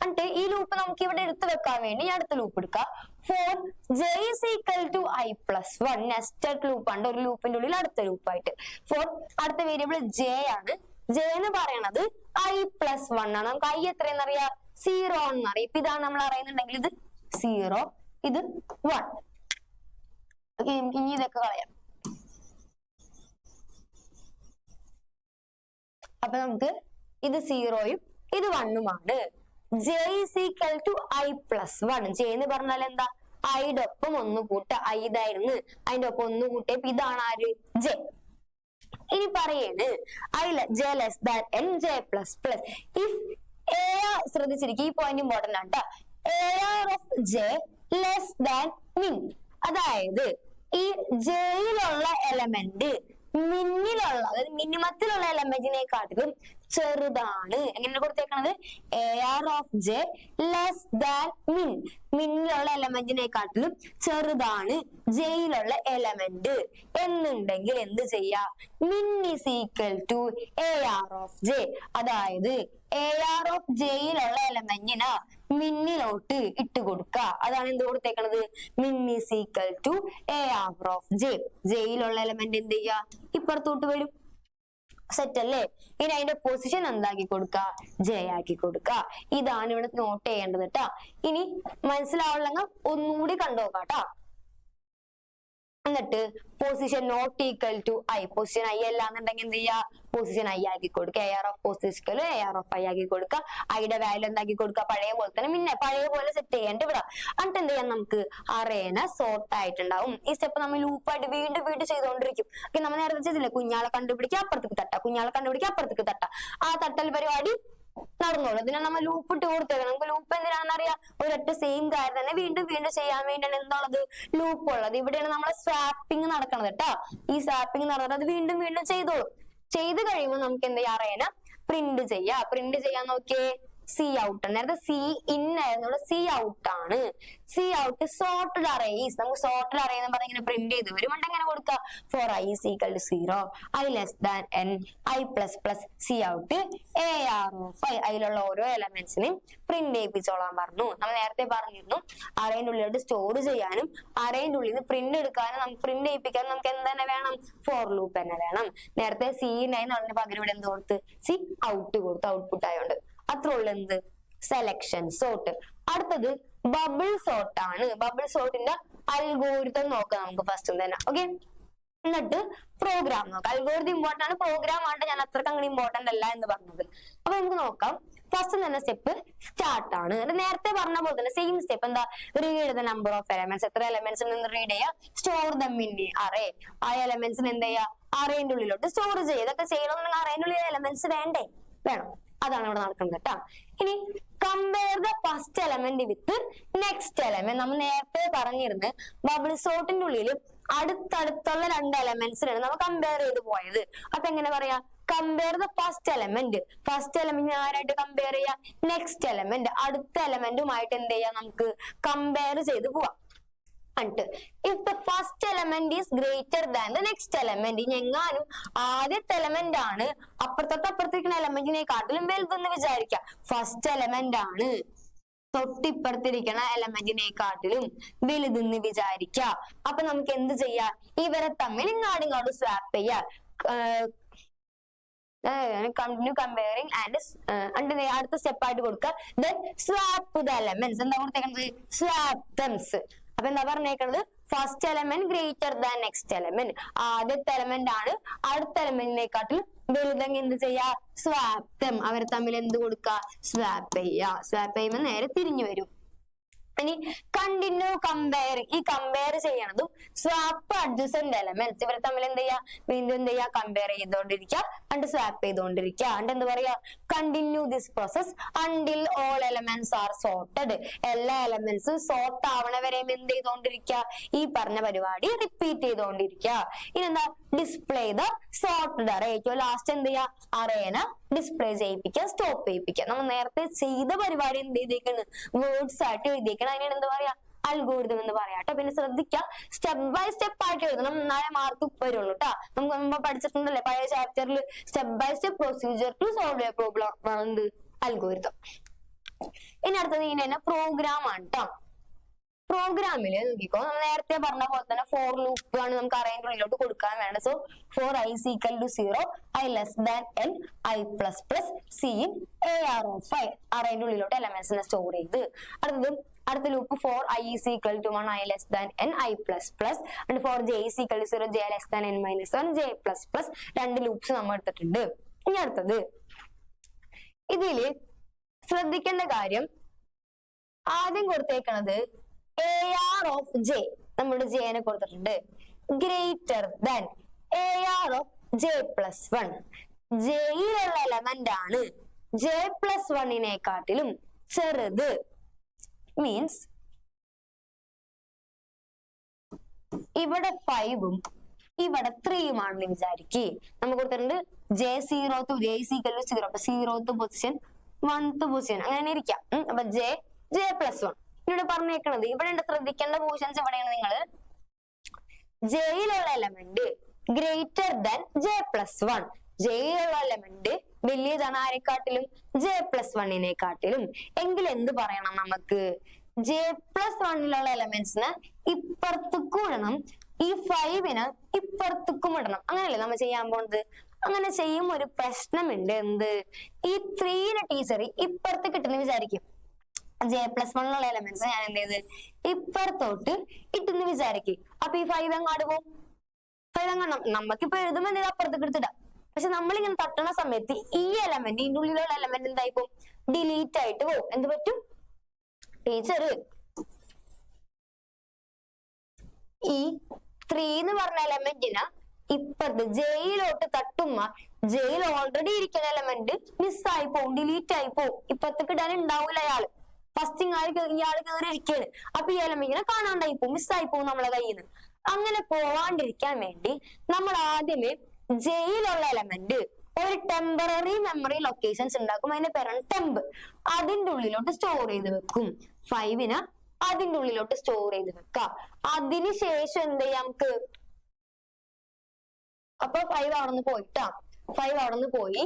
എന്നിട്ട് ഈ ലൂപ്പ് നമുക്ക് ഇവിടെ എടുത്തു വെക്കാൻ വേണ്ടി അടുത്ത ലൂപ്പ് എടുക്കാം. ഫോർ j is equal to i plus 1, nested loop ആണ്, ഒരു ലൂപ്പിന്റെ ഉള്ളിൽ അടുത്ത ലൂപ്പായിട്ട്. ഫോർ അടുത്ത വേരിയബിൾ j ആണ്. j എന്ന് പറയണത് i plus 1 ആണ്. നമുക്ക് i എത്രയെന്ന് അറിയാം, 0 എന്നറിയാം. ഇപ്പൊ ഇതാണ് നമ്മൾ അറിയുന്നുണ്ടെങ്കിൽ ഇത് 0, ഇത് 1. ഇനി ഇതൊക്കെ കളയാം. അപ്പൊ നമുക്ക് ഇത് 0യും ഇത് 1ഉമാണ്. j is equal to i plus 1. j എന്ന് പറഞ്ഞാൽ എന്താ, ഐയുടെ ഒപ്പം ഒന്ന് കൂട്ട, ഐ ഇതായിരുന്നു, അതിന്റെ ഒപ്പം ഒന്ന് കൂട്ടിയ ഇതാണ് ആര്, j. ഇനി പറയേണ് j less than n, j plus plus if AR, ശ്രദ്ധിച്ചിരിക്കും, ഈ പോയിന്റ് ഇമ്പോർട്ടന്റ് ആണ്. AR of j less than min. അതായത് ഈ ജയിലുള്ള എലമെന്റ് മിന്നിലുള്ള അതായത് മിനിമത്തിലുള്ള എലമെന്റിനെക്കാട്ടിലും ചെറുതാണ്. എങ്ങനെ കൊടുത്തേക്കണത്? AR of J less than min. മിന്നിലുള്ള എലമെന്റിനെക്കാട്ടിലും ചെറുതാണ് ജയിലുള്ള എലമെന്റ് എന്നുണ്ടെങ്കിൽ എന്ത് ചെയ്യാ? min is equal to AR of J. അതായത് AR of J യിലുള്ള എലമെന്റിന് മിന്നിലോട്ട് ഇട്ട് കൊടുക്ക. അതാണ് എന്ത് കൊടുത്തേക്കണത്? min is equal to AR of J. ജയിലുള്ള എലമെന്റ് എന്ത് ചെയ്യാ? ഇപ്പുറത്തോട്ട് വരും. സെറ്റ് അല്ലേ? ഇനി അതിന്റെ പൊസിഷൻ എന്താക്കി കൊടുക്ക? J ആക്കി കൊടുക്ക. ഇതാണ് ഇവിടെ നോട്ട് ചെയ്യേണ്ടത് കേട്ടാ. ഇനി മനസ്സിലാവുള്ള ഒന്നുകൂടി കണ്ടോക്കാട്ടാ. എന്നിട്ട് position not equal to I. Position I അല്ലാന്നുണ്ടെങ്കിൽ എന്ത് ചെയ്യാ? പൊസിഷൻ ഐ ആക്കി കൊടുക്കുക. AR of position AR of I ആക്കി കൊടുക്കുക. ഐയുടെ വാല്യൂ എന്താക്കി കൊടുക്കുക? പഴയ പോലെ തന്നെ പിന്നെ പഴയ പോലെ സെറ്റ് ചെയ്യേണ്ട ഇവിടെ. എന്നിട്ട് എന്ത് ചെയ്യാം? നമുക്ക് അറേന സോർട്ട് ആയിട്ടുണ്ടാവും. ഈ സ്റ്റെപ്പ് നമ്മൾ ലൂപ്പായിട്ട് വീണ്ടും വീണ്ടും ചെയ്തുകൊണ്ടിരിക്കും. ഓക്കെ, നമ്മൾ നേരത്തെ ചെയ്തില്ലേ? കുഞ്ഞാളെ കണ്ടുപിടിക്കുക, അപ്പുറത്തേക്ക് തട്ട, കുഞ്ഞാളെ കണ്ടുപിടിക്കുക, അപ്പുറത്തേക്ക് തട്ട. ആ തട്ടൽ പരിപാടി നടന്നോളൂ. ഇതിനാ നമ്മൾ ലൂപ്പ് ഇട്ട് കൊടുത്തേക്കണം. നമുക്ക് ലൂപ്പ് എന്തിനാണെന്ന് അറിയാം? ഒരൊറ്റ സെയിം കാര്യം തന്നെ വീണ്ടും വീണ്ടും ചെയ്യാൻ വേണ്ടിയാണ് എന്തുള്ളത്? ലൂപ്പ് ഉള്ളത്. ഇവിടെയാണ് നമ്മളെ സ്വാപ്പിംഗ് നടക്കണത് കേട്ടോ. ഈ സ്വാപ്പിംഗ് നടന്നത് അത് വീണ്ടും വീണ്ടും ചെയ്തോളും. ചെയ്ത് കഴിയുമ്പോൾ നമുക്ക് എന്ത് ചെയ്യാം? അറേന പ്രിന്റ് ചെയ്യാം. പ്രിന്റ് ചെയ്യാൻ നോക്കിയേ, സി ഔട്ട്. നേരത്തെ സി ഇൻ ആയിരുന്നു, ഇവിടെ സി ഔട്ട് ആണ്. Cout sorted arrays. നമുക്ക് സോർട്ടഡ് അറേ എന്ന് പറഞ്ഞ ഇങ്ങനെ പ്രിന്റ് ചെയ്ത് വരും. അതുകൊണ്ട് എങ്ങനെ കൊടുക്കുക? For I is equal to 0, I less than n, I plus plus C out AR of I. അതിലുള്ള ഓരോ എലമെന്റ്സിനെയും പ്രിന്റ് ചെയ്യിപ്പിച്ചോളാൻ പറഞ്ഞു. നമ്മൾ നേരത്തെ പറഞ്ഞിരുന്നു അറേന്റെ ഉള്ളിലോട്ട് സ്റ്റോർ ചെയ്യാനും അറേന്റെ ഉള്ളിൽ നിന്ന് പ്രിന്റ് എടുക്കാനും നമുക്ക് പ്രിന്റ് ചെയ്യിപ്പിക്കാനും നമുക്ക് എന്ത് തന്നെ വേണം? ഫോർ ലൂപ്പ് തന്നെ വേണം. നേരത്തെ C9 അതിന് പകരം ഇവിടെ എന്ത് കൊടുത്ത്? സി ഔട്ട് കൊടുത്ത്, ഔട്ട്പുട്ട് ആയോണ്ട്. അത്ര ഉള്ള എന്ത്? Selection sort. അടുത്തത് ബബിൾ സോർട്ട് ആണ്. ബബിൾ സോർട്ടിന്റെ അൽഗോരിതം നോക്കാം നമുക്ക് ഫസ്റ്റ് തന്നെ. ഓക്കെ, എന്നിട്ട് പ്രോഗ്രാം നോക്കാം. അൽഗോരിതം ഇമ്പോർട്ടന്റ് ആണ്, പ്രോഗ്രാം ആണ് ഞാൻ അത്രക്ക് അങ്ങനെ ഇമ്പോർട്ടന്റ് അല്ല എന്ന് പറഞ്ഞത്. അപ്പൊ നമുക്ക് നോക്കാം. ഫസ്റ്റ് തന്നെ സ്റ്റെപ്പ് സ്റ്റാർട്ട് ആണ്. നേരത്തെ പറഞ്ഞ പോലെ തന്നെ സെയിം സ്റ്റെപ്പ്. എന്താ? Read the number of elements. എത്ര എലമെന്റ്സ് നിന്ന് റീഡ് ചെയ്യാ? Store them in array. ആ എലമെന്റ്സിന് എന്ത് ചെയ്യാ? അറേന്റെ ഉള്ളിലോട്ട് സ്റ്റോർ ചെയ്യുക. ഇതൊക്കെ ചെയ്യണമെന്നുണ്ടെങ്കിൽ അറേന്റെ ഉള്ളിൽ എലമെന്റ്സ് വേണ്ടേ? വേണം. അതാണ് ഇവിടെ നടക്കുന്നത് കേട്ടാ. ഇനി compare the first element with next element. നമ്മൾ നേരത്തെ പറഞ്ഞിരുന്നു ബബിൾ സോർട്ടിന്റെ ഉള്ളിൽ അടുത്തടുത്തുള്ള രണ്ട് എലമെന്റ്സിനാണ് നമ്മൾ കമ്പയർ ചെയ്ത് പോയത്. അപ്പൊ എങ്ങനെ പറയാ? Compare the first element. First element ആരായിട്ട് കമ്പയർ ചെയ്യാം? Next element. അടുത്ത എലമെന്റുമായിട്ട് എന്ത് ചെയ്യാം? നമുക്ക് കമ്പയർ ചെയ്ത് പോവാം. if the first element is greater than the next element, എങ്ങാനും ആദ്യത്തെ എലമെന്റ് ആണ് അപ്പുറത്തേക്കുന്ന എലമെന്റിനെക്കാട്ടിലും വലുതെന്ന് വിചാരിക്കാം. ഫസ്റ്റ് എലമെന്റ് ആണ് തൊട്ടിപ്പുറത്തിരിക്കണ എലമെന്റിനെക്കാട്ടിലും വലുതെന്ന് വിചാരിക്ക. അപ്പൊ നമുക്ക് എന്ത് ചെയ്യാം? ഇവരെ തമ്മിൽ ഇങ്ങാടും സ്വാപ്പ് ചെയ്യാം. കണ്ടിന്യൂ കമ്പയറിംഗ് ആൻഡ് അടുത്ത സ്റ്റെപ്പ് ആയിട്ട് കൊടുക്കുക then swap the elements. എന്താ കൊടുത്തേക്കുന്നത്? swap thems. അപ്പൊ എന്താ പറഞ്ഞേക്കുന്നത്? First element greater than next element. ആദ്യത്തെ എലമെന്റ് ആണ് അടുത്ത എലമെന്റിനെക്കാട്ടിൽ വലുതെങ്കിൽ എന്ത് ചെയ്യാ? Swap them. അവരെ തമ്മിൽ എന്ത് കൊടുക്കുക? സ്വാപ്പ് ചെയ്യുക. സ്വാപ്പ് ചെയ്യുമ്പോൾ നേരെ തിരിഞ്ഞു വരും. ഇനി കണ്ടിന്യൂ കമ്പയറിംഗ്. ഈ കമ്പയർ ചെയ്യണതും സ്വാപ്പ് അഡ്ജസന്റ് എലമെന്റ്സ്. ഇവരെ തമ്മിൽ എന്ത് ചെയ്യാ? വീണ്ടും എന്ത് ചെയ്യാ? കമ്പയർ ചെയ്തോണ്ടിരിക്കുക ആൻഡ് സ്വാപ്പ് ചെയ്തോണ്ടിരിക്കുക. ആൻഡ് എന്ത് പറയാ? Continue this process until all elements are sorted. എല്ലാ എലമെന്റ്സും സോർട്ട് ആവണ വരെയും എന്ത് ചെയ്തോണ്ടിരിക്കുക? ഈ പറഞ്ഞ പരിപാടി റിപ്പീറ്റ് ചെയ്തോണ്ടിരിക്കുക. ഇനെന്താ? Display the sorted array. ഏറ്റവും ലാസ്റ്റ് എന്ത് ചെയ്യാ? അറേന ഡിസ്പ്ലേ ചെയ്യിപ്പിക്കുക, സ്റ്റോപ്പ് ചെയ്യിപ്പിക്കുക. നമ്മൾ നേരത്തെ ചെയ്ത പരിപാടി എന്ത് ചെയ്തേക്കാണ്? വേർഡ്സ് ആയിട്ട് എഴുതിയേക്കണം. അതിനാണ് എന്താ പറയാ? അൽഗോരിതം എന്ന് പറയാട്ടോ. പിന്നെ ശ്രദ്ധിക്കുക, സ്റ്റെപ്പ് ബൈ സ്റ്റെപ്പ് ആയിട്ട് എഴുതണം, എന്നാലേ മാർക്ക് വരുള്ളൂ കേട്ടോ. നമുക്ക് മുമ്പ് പഠിച്ചിട്ടുണ്ടല്ലേ പഴയ ചാപ്റ്ററിൽ step by step procedure to solve a problem ആണ് അൽഗോരിതം. ഇനി അടുത്തത് ഇനി തന്നെ പ്രോഗ്രാം ആണ് കേട്ടോ. പ്രോഗ്രാമില് നോക്കിക്കോ, നമ്മൾ നേരത്തെ പറഞ്ഞ പോലെ തന്നെ ഫോർ ലൂപ്പ് ആണ് നമുക്ക് അറേന്റെ ഉള്ളിലോട്ട് കൊടുക്കാൻ വേണ്ടത്. So for I is equal to 0, I less than n, I plus plus cin AR of I. അറേന്റെ ഉള്ളിലോട്ട് എലമെന്റ്സിനെ സ്റ്റോർ ചെയ്ത്. അടുത്ത loop for I is equal to 1, I less than n, I plus plus. And for J is equal to 0, J less than n minus 1, J plus plus. രണ്ട് loops നമ്മൾ എടുത്തിട്ടുണ്ട്. ഇനി അടുത്തത് ഇതില് ശ്രദ്ധിക്കേണ്ട കാര്യം, ആദ്യം കൊടുത്തേക്കണത് AR of J. നമ്മുടെ ജെനെ കൊടുത്തിട്ടുണ്ട്. Greater than AR of J plus 1. ജെയിലുള്ള എലമെന്റ് ആണ് J plus 1-നെക്കാട്ടിലും ചെറുത്. മീൻസ് ഇവിടെ 5ഉം ഇവിടെ 3 ആണെന്ന് വിചാരിക്ക്. നമുക്ക് കൊടുത്തിട്ടുണ്ട് J0 to J is equal to 0. അപ്പൊ 0th പൊസിഷൻ 1th പൊസിഷൻ അങ്ങനെ ഇരിക്കാം. അപ്പൊ J+1 ഇവിടെ പറഞ്ഞേക്കണത്. ഇവിടെ ശ്രദ്ധിക്കേണ്ട പൊസിഷൻസ് എവിടെയാണ് നിങ്ങൾ? ജയിലുള്ള എലമെന്റ് ഗ്രേറ്റർ ദാൻ J+1. ജയിലുള്ള എലമെന്റ് വലിയതാണ് ആരെക്കാട്ടിലും? J+1 എങ്കിൽ എന്ത് പറയണം നമുക്ക്? J+1 എലമെന്റ്സിന് ഇപ്പുറത്തേക്കും ഇടണം, ഈ 5ന് ഇപ്പുറത്തേക്കും ഇടണം. അങ്ങനെയല്ലേ നമ്മൾ ചെയ്യാൻ പോണത്? അങ്ങനെ ചെയ്യുമ്പോ ഒരു പ്രശ്നമുണ്ട്. എന്ത്? ഈ 3നെ ടീച്ചർ ഇപ്പുറത്ത് കിട്ടുന്ന വിചാരിക്കും. J+1 എലമെന്റ്സ് ഞാൻ എന്ത് ചെയ്ത് ഇപ്പുറത്തോട്ട് ഇട്ടെന്ന് വിചാരിക്കും. അപ്പൊ ഈ 5 എങ്ങാട് പോവും? 5 എങ്ങാണ്ട് നമുക്കിപ്പോ എഴുതുമ്പോ എന്തെങ്കിലും അപ്പുറത്തേക്ക് എടുത്തിടാം. പക്ഷെ നമ്മളിങ്ങനെ തട്ടണ സമയത്ത് ഈ എലമെന്റ്, ഇതിന്റെ ഉള്ളിലുള്ള എലമെന്റ് എന്തായി പോവും? ഡിലീറ്റ് ആയിട്ട് പോവും. എന്ത് പറ്റും? ടീച്ചർ ഈ 3 എന്ന് പറഞ്ഞ എലമെന്റിന് ഇപ്പുറത്ത് ജയിലോട്ട് തട്ടുമ്പോ ജയിൽ ഓൾറെഡി ഇരിക്കുന്ന എലമെന്റ് മിസ്സായി പോവും, ഡിലീറ്റ് ആയി പോവും. ഇപ്പുറത്തേക്ക് ഇടാൻ ഉണ്ടാവില്ല അയാള്. ഫസ്റ്റ് ഇയാള് കയറി ഇരിക്കാണ്. അപ്പൊ ഈ എലമെന്റിനെ കാണാണ്ടായി പോവും, മിസ്സായി പോവും നമ്മളെ കയ്യിൽ നിന്ന്. അങ്ങനെ പോവാണ്ടിരിക്കാൻ വേണ്ടി നമ്മൾ ആദ്യമേ ജയിലുള്ള എലമെന്റ് ഒരു ടെമ്പററി മെമ്മറി ലൊക്കേഷൻസ് ഉണ്ടാക്കും. അതിന്റെ പേരാണ് ടെമ്പ്. അതിന്റെ ഉള്ളിലോട്ട് സ്റ്റോർ ചെയ്ത് വെക്കും. 5ന് അതിന്റെ ഉള്ളിലോട്ട് സ്റ്റോർ ചെയ്ത് വെക്കാം. അതിനുശേഷം എന്ത് ചെയ്യാം നമുക്ക്? അപ്പൊ 5 അവിടെ നിന്ന് പോയിട്ടാ. 5 അവിടെ നിന്ന് പോയി.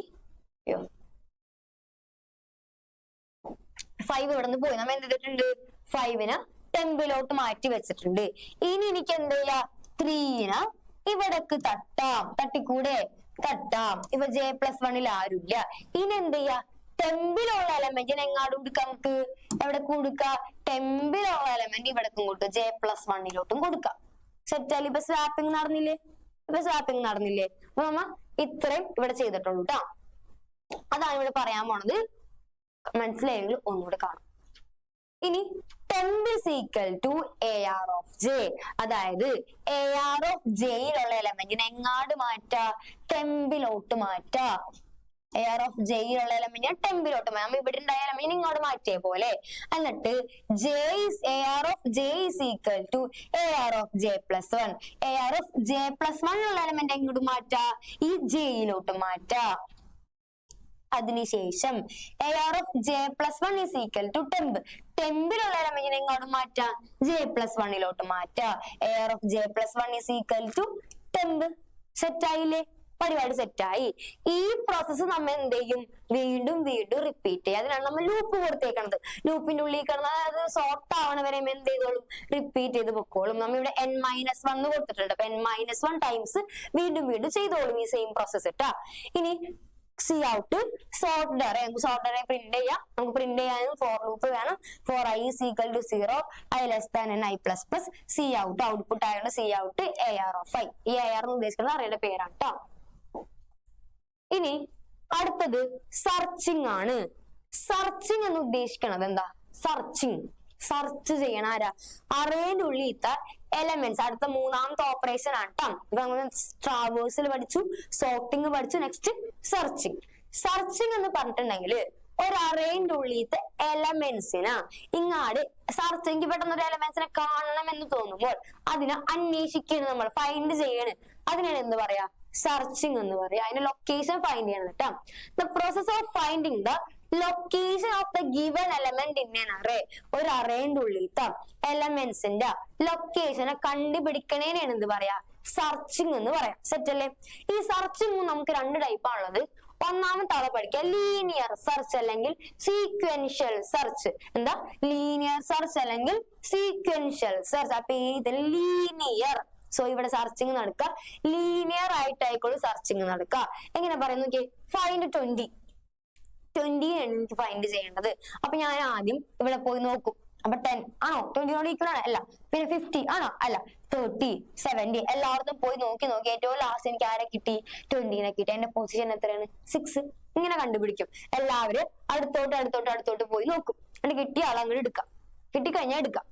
5 ഇവിടെ നിന്ന് പോയി. നമ്മൾ എന്ത് ചെയ്തിട്ടുണ്ട്? 5ന് ടെമ്പിലോട്ട് മാറ്റി വെച്ചിട്ടുണ്ട്. ഇനി എനിക്ക് എന്ത് ചെയ്യാ? 3ന് ഇവിടക്ക് തട്ടാം. തട്ടിക്കൂടെ? തട്ടാം. ഇപ്പൊ J+1 ആരുമില്ല. ഇനി എന്ത് ചെയ്യാ? ടെമ്പിലുള്ള എലമെന്റിന് എങ്ങാട് കൊടുക്കാം നമുക്ക്? എവിടെ കൊടുക്കാം? ടെമ്പിലുള്ള എലമെന്റ് ഇവിടക്കും കൊടുക്കും, J+1 കൊടുക്കാം. സെറ്റാൽ ഇപ്പൊ സ്വാപ്പിംഗ് നടന്നില്ലേ? അപ്പൊ നമ്മ ഇത്രയും ഇവിടെ ചെയ്തിട്ടുള്ളൂ കേട്ടോ. അതാണ് ഇവിടെ പറയാൻ പോണത്. മനസ്സിലായെങ്കിൽ ഒന്നുകൂടെ കാണാം. ഇനി temp is equal to AR of J. അതായത് AR of Jയിലുള്ള എലമെന്റിനെ എങ്ങാട് മാറ്റാ? ടെമ്പിലോട്ട് മാറ്റാ. AR of Jയിലുള്ള എലമെന്റിനെ ടെമ്പിലോട്ട് മാറ്റാം. ഇവിടെ ഉണ്ടായ എലമെന്റിനെ ഇങ്ങോട്ട് മാറ്റിയ പോലെ. എന്നിട്ട് AR of J is equal to AR of J+1. AR of J+1 ഉള്ള എലമെന്റ് എങ്ങോട്ട് മാറ്റാ? ഈ ജയിലോട്ട് മാറ്റാ. അതിനുശേഷം AR of J+1 is equal to temp. ടെമ്പിലുള്ള എലമെന്റിനെ എങ്ങോട്ട് മാറ്റാ? J+1 മാറ്റാ. AR of J+1 is equal to temp. സെറ്റായില്ലേ? പരിപാടി സെറ്റായി. ഈ പ്രോസസ്സ് നമ്മൾ എന്ത് ചെയ്യും? വീണ്ടും റിപ്പീറ്റ് ചെയ്യും. അതിനാണ് നമ്മൾ ലൂപ്പ് കൊടുത്തേക്കണത്. ലൂപ്പിന്റെ ഉള്ളിൽ കിടന്ന അത് സോർട്ട് ആവണ വരെ എന്ത് ചെയ്തോളും? റിപ്പീറ്റ് ചെയ്ത് പൊക്കോളും. നമ്മൾ ഇവിടെ n-1 കൊടുത്തിട്ടുണ്ട്. അപ്പൊ n-1 ടൈംസ് വീണ്ടും ചെയ്തോളും ഈ സെയിം പ്രോസസ് ഇട്ടാ. ഇനി സി ഔട്ട് സോർട്ട് പ്രിന്റ് ചെയ്യാം. നമുക്ക് പ്രിന്റ് ചെയ്യാനും ഫോർ ലൂപ്പ് വേണം. For i is equal to 0, i less than n, i plus plus. C out output ആയതുകൊണ്ട് C out AR of i. ഈ AR എന്ന് ഉദ്ദേശിക്കുന്നത് അറിയേണ്ട പേരാണ് കേട്ടോ. ഇനി അടുത്തത് സർച്ചിങ് ആണ്. സർച്ചിങ് എന്ന് ഉദ്ദേശിക്കണത് എന്താ? സെർച്ച് ചെയ്യണ ആരാ? അറേന്റെ ഉള്ളിലത്തെ എലമെന്റ്സ്. അടുത്ത മൂന്നാമത്തെ ഓപ്പറേഷൻ ആണ് കേട്ടോ. ഇപ്പൊ ട്രാവേഴ്സിൽ പഠിച്ചു, സോർട്ടിങ് പഠിച്ചു, നെക്സ്റ്റ് സർച്ചിങ് എന്ന് പറഞ്ഞിട്ടുണ്ടെങ്കിൽ ഒരു അറേന്റെ ഉള്ളിലത്തെ എലമെന്റ്സിന് ഇങ്ങാട് സെർച്ചിങ് പെട്ടെന്ന് ഒരു എലമെന്റ്സിനെ കാണണം എന്ന് തോന്നുമ്പോൾ അതിനെ അന്വേഷിക്കണം, നമ്മൾ ഫൈൻഡ് ചെയ്യണം. അതിനാണ് എന്ത് പറയാ? സെർച്ചിങ് എന്ന് പറയാ. അതിന്റെ ലൊക്കേഷൻ ഫൈൻഡ് ചെയ്യണം കേട്ടോ. The process of finding the location of the given element in an array. ഒരു അറേന്റെ ഉള്ളിലത്തെ എലമെന്റ്സിന്റെ ലൊക്കേഷനെ കണ്ടുപിടിക്കണേനാണ് എന്ത് പറയാ? സെർച്ചിങ് എന്ന് പറയാം. സെറ്റ് അല്ലേ? ഈ സെർച്ചിങ് നമുക്ക് 2 ടൈപ്പാണുള്ളത്. ഒന്നാമത്തെ ആളെ പഠിക്കുക, ലീനിയർ സെർച്ച് അല്ലെങ്കിൽ സീക്വൻഷ്യൽ സെർച്ച്. എന്താ? ലീനിയർ സെർച്ച് അല്ലെങ്കിൽ സീക്വൻഷ്യൽ സെർച്ച്. അപ്പൊ ഇത് ലീനിയർ. സോ ഇവിടെ സെർച്ചിങ് നടക്കുക ലീനിയർ ആയിട്ടായിക്കോളൂ സെർച്ചിങ് നടക്കുക. എങ്ങനെ പറയുന്നു? ഫൈൻഡ് 20 ആണ് എനിക്ക് ഫൈൻഡ് ചെയ്യേണ്ടത്. അപ്പൊ ഞാൻ ആദ്യം ഇവിടെ പോയി നോക്കും. അപ്പൊ 10 ആണോ? 20 ഈക്വൽ ആണ്? അല്ല. പിന്നെ 50 ആണോ? അല്ല. 30, 70 എല്ലായിടത്തും പോയി നോക്കി ഏറ്റവും ലാസ്റ്റ് എനിക്ക് ആരെ കിട്ടി? 20നെ കിട്ടി. എന്റെ പൊസിഷൻ എത്രയാണ്? 6. ഇങ്ങനെ കണ്ടുപിടിക്കും. എല്ലാവരും അടുത്തോട്ട് പോയി നോക്കും. എന്നിട്ട് കിട്ടിയ ആൾ അങ്ങോട്ട് എടുക്കാം. കിട്ടിക്കഴിഞ്ഞാൽ എടുക്കാം.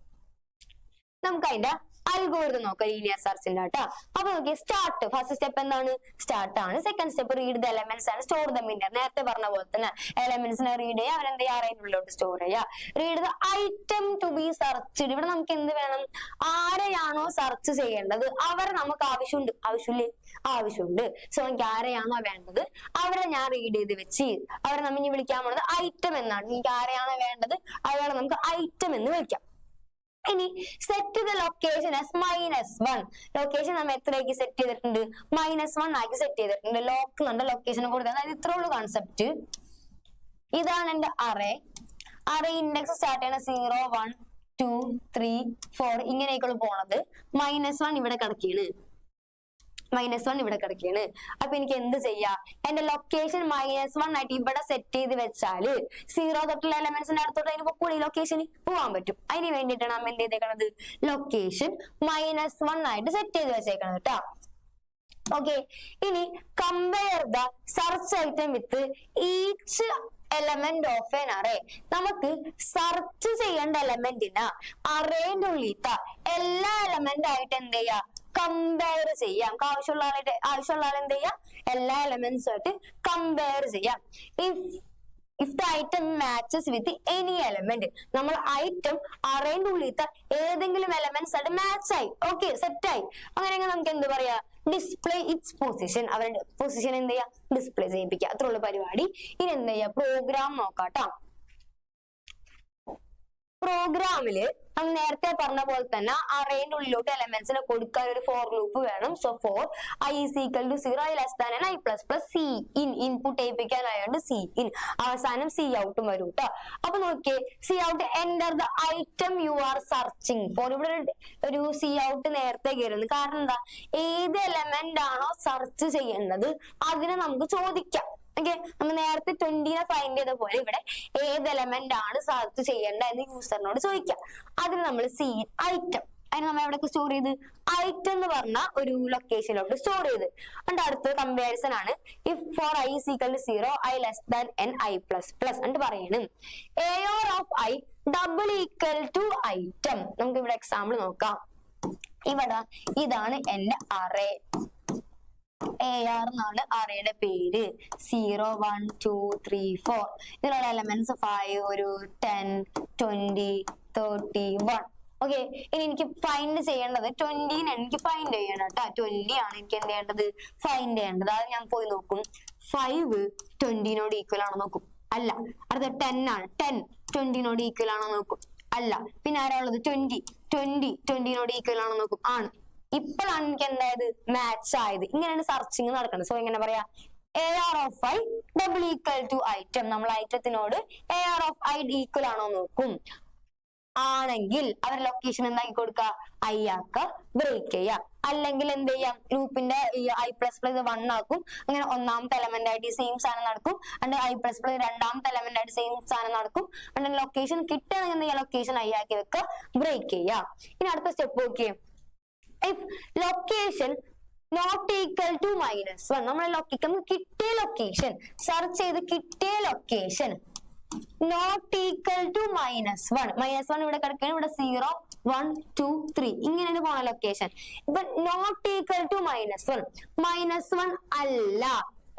നമുക്ക് അതിന്റെ അൽഗോരിതം നോക്കാം ലീനിയർ സെർച്ചിന്റെ കേട്ടോ. അപ്പൊ നോക്കിയേ സ്റ്റാർട്ട് ഫസ്റ്റ് സ്റ്റെപ്പ് എന്താണ് സ്റ്റാർട്ട് ആണ്. Second step read the elements ആണ് സ്റ്റോർ ദം ഇൻ. നേരത്തെ പറഞ്ഞ പോലെ തന്നെ എലമെന്റ്സിനെ റീഡ് ചെയ്യുക അവരെന്ത് ചെയ്യുക അറേയിനുള്ളിലോട്ട് സ്റ്റോർ ചെയ്യുക. Read the item to be searched. ഇവിടെ നമുക്ക് എന്ത് വേണം ആരെയാണോ സെർച്ച് ചെയ്യേണ്ടത് അവരെ നമുക്ക് ആവശ്യമുണ്ട്. ആവശ്യമുണ്ട്. സോ എനിക്ക് ആരെയാണോ വേണ്ടത് അവരെ ഞാൻ റീഡ് ചെയ്ത് വെച്ച് അവരെ നമ്മൾ ഇനി വിളിക്കാൻ പോണത് ഐറ്റം എന്നാണ്. എനിക്ക് ആരെയാണോ വേണ്ടത് അവരെ നമുക്ക് ഐറ്റം എന്ന് വിളിക്കാം. ഇനി set the location as -1. Location നമ്മൾ എത്രയാക്കി സെറ്റ് ചെയ്തിട്ടുണ്ട് -1 ആക്കി സെറ്റ് ചെയ്തിട്ടുണ്ട്. ലോക്ക് നമ്മുടെ ലൊക്കേഷന് കൊടുത്തത്. അതായത് ഇത്രേ ഉള്ളൂ കോൺസെപ്റ്റ്. ഇതാണ് എന്റെ അറേ. അറേ ഇൻഡെക്സ് സ്റ്റാർട്ട് ചെയ്യണ 0 1 2 3 4 ഇങ്ങനെയൊക്കെയുള്ള പോണത്. -1 ഇവിടെ കിടക്കുകയാണ്. -1 ഇവിടെ കിടക്കുകയാണ്. അപ്പൊ എനിക്ക് എന്ത് ചെയ്യാം എന്റെ ലൊക്കേഷൻ -1 ആയിട്ട് ഇവിടെ സെറ്റ് ചെയ്ത് വെച്ചാല് 0 തൊട്ടുള്ള എലമെന്റ്സിന്റെ അടുത്തോട്ട് അതിന് കൂടി ലൊക്കേഷന് പോകാൻ പറ്റും. അതിന് വേണ്ടിയിട്ടാണ് നമ്മൾ എന്ത് ചെയ്തേക്കണത് ലൊക്കേഷൻ -1 ആയിട്ട് സെറ്റ് ചെയ്ത് വെച്ചേക്കണത് കേട്ടോ. ഓക്കെ. ഇനി compare the search item with each element of an array. നമുക്ക് സെർച്ച് ചെയ്യേണ്ട എലമെന്റിന് അറേന്റെ ഉള്ളിലത്തെ എല്ലാ എലമെന്റ് ആയിട്ട് എന്ത് ചെയ്യാം കമ്പയർ ചെയ്യാം. ആവശ്യമുള്ള ആൾ എന്ത് ചെയ്യാം എല്ലാ എലമെന്റ്സും ആയിട്ട് കമ്പയർ ചെയ്യാം. If the item matches with any element. നമ്മൾ ഐറ്റം അറേന്റെ ഉള്ളിലത്തെ ഏതെങ്കിലും എലമെന്റ്സ് ആയിട്ട് മാച്ച് ആയി ഓക്കെ സെറ്റ് ആയി അങ്ങനെയെങ്കിൽ നമുക്ക് എന്ത് പറയാ ഡിസ്പ്ലേ ഇറ്റ്സ് പൊസിഷൻ. അവരുടെ പൊസിഷൻ എന്ത് ചെയ്യാ ഡിസ്പ്ലേ ചെയ്യിപ്പിക്കുക. അത്രയുള്ള പരിപാടി. ഇനി എന്ത് ചെയ്യാ പ്രോഗ്രാം നോക്കാട്ടോ. പ്രോഗ്രാമില് നമ്മൾ നേരത്തെ പറഞ്ഞ പോലെ തന്നെ അറേന്റെ ഉള്ളിലോട്ട് എലമെന്റ്സിനെ കൊടുക്കാൻ ഒരു ഫോർ ലൂപ്പ് വേണം. So for i is equal to 0 i less than i plus plus c in input ചെയ്യിപ്പിക്കാനായോണ്ട് c in അവസാനം c ഔട്ടും വരും കേട്ടോ. അപ്പൊ നോക്കിയേ c out enter the item you are searching for. ഇവിടെ ഒരു c out നേരത്തെ കയറുന്നു. കാരണം എന്താ ഏത് എലമെന്റ് ആണോ സെർച്ച് ചെയ്യേണ്ടത് അതിനെ നമുക്ക് ചോദിക്കാം. ഓക്കെ. നമ്മൾ നേരത്തെ 20നെ ഫൈൻഡ് ചെയ്ത പോലെ ഇവിടെ ഏത് എലമെന്റ് ആണ് സെർച്ച് ചെയ്യേണ്ട എന്ന് യൂസറിനോട് ചോദിക്കാം. അതിന് നമ്മൾ ഐറ്റം അതിന് നമ്മൾ എവിടെയൊക്കെ സ്റ്റോർ ചെയ്ത് ഐറ്റം എന്ന് പറഞ്ഞ ഒരു ലൊക്കേഷനിലോട്ട് സ്റ്റോർ ചെയ്ത്. എന്നിട്ട് അടുത്ത കമ്പാരിസൺ ആണ് if for i is equal to 0 i less than n i plus plus എന്നിട്ട് പറയണം AOR of i double equal to item. നമുക്ക് ഇവിടെ എക്സാമ്പിൾ നോക്കാം. ഇവിടെ ഇതാണ് എന്റെ അറേ. AR എന്നാണ് അറേയുടെ പേര്. 0 1 2 3 4 ഇതിലുള്ള എലമെന്റ്സ് 5 ഒരു 10 20 31. ഓക്കെ. ഇനി എനിക്ക് ഫൈൻഡ് ചെയ്യേണ്ടത് 20നെ എനിക്ക് ഫൈൻഡ് ചെയ്യണം കേട്ടോ. 20 ആണ് എനിക്ക് എന്ത് ചെയ്യേണ്ടത് ഫൈൻഡ് ചെയ്യേണ്ടത്. അത് ഞാൻ പോയി നോക്കും. 5 20നോട് ഈക്വൽ ആണോ നോക്കും. അല്ല. അടുത്ത 10 ആണ്. 10 20നോട് ഈക്വൽ ആണോ നോക്കും. അല്ല. പിന്നെ ആരാ ഉള്ളത് 20 20നോട് ഈക്വൽ ആണോ നോക്കും. ആണ്. ഇപ്പോഴാണ് എനിക്ക് എന്തായത് മാച്ച് ആയത്. ഇങ്ങനെയാണ് സെർച്ചിങ് നടക്കുന്നത്. സോ എങ്ങനെ പറയാ AR of i double equal to item. നമ്മൾ ഐറ്റത്തിനോട് AR of i ഈക്വൽ ആണോ നോക്കും. ആണെങ്കിൽ അവർ ലൊക്കേഷൻ എന്താക്കി കൊടുക്ക i ആക്ക ബ്രേക്ക് ചെയ്യാം. അല്ലെങ്കിൽ എന്ത് ചെയ്യാം ഗ്രൂപ്പിന്റെ i പ്ലസ് പ്ലസ് 1 ആക്കും. അങ്ങനെ ഒന്നാമത്തെ എലമെന്റ് ആയിട്ട് സെയിം സാധനം നടക്കും. എന്നിട്ട് i പ്ലസ് പ്ലസ് രണ്ടാമത്തെ എലമെന്റ് ആയിട്ട് സെയിം സാധനം നടക്കും. എന്നിട്ട് ലൊക്കേഷൻ കിട്ടുകയാണെങ്കിൽ എന്ത് ചെയ്യാം ലൊക്കേഷൻ i ആക്കി വെക്ക ബ്രേക്ക് ചെയ്യാം. ഇനി അടുത്ത സ്റ്റെപ്പ് നോക്കിയേ if location not equal to -1. നമ്മളെ കിട്ടിയ ലൊക്കേഷൻ സെർച്ച് ചെയ്ത് കിട്ടിയ ലൊക്കേഷൻ not equal to -1 ഇവിടെ കിടക്കുകയാണ്. ഇവിടെ 0 1 2 3 ഇങ്ങനെയാണ് പോണ ലൊക്കേഷൻ. ഇപ്പൊ not equal to -1 അല്ല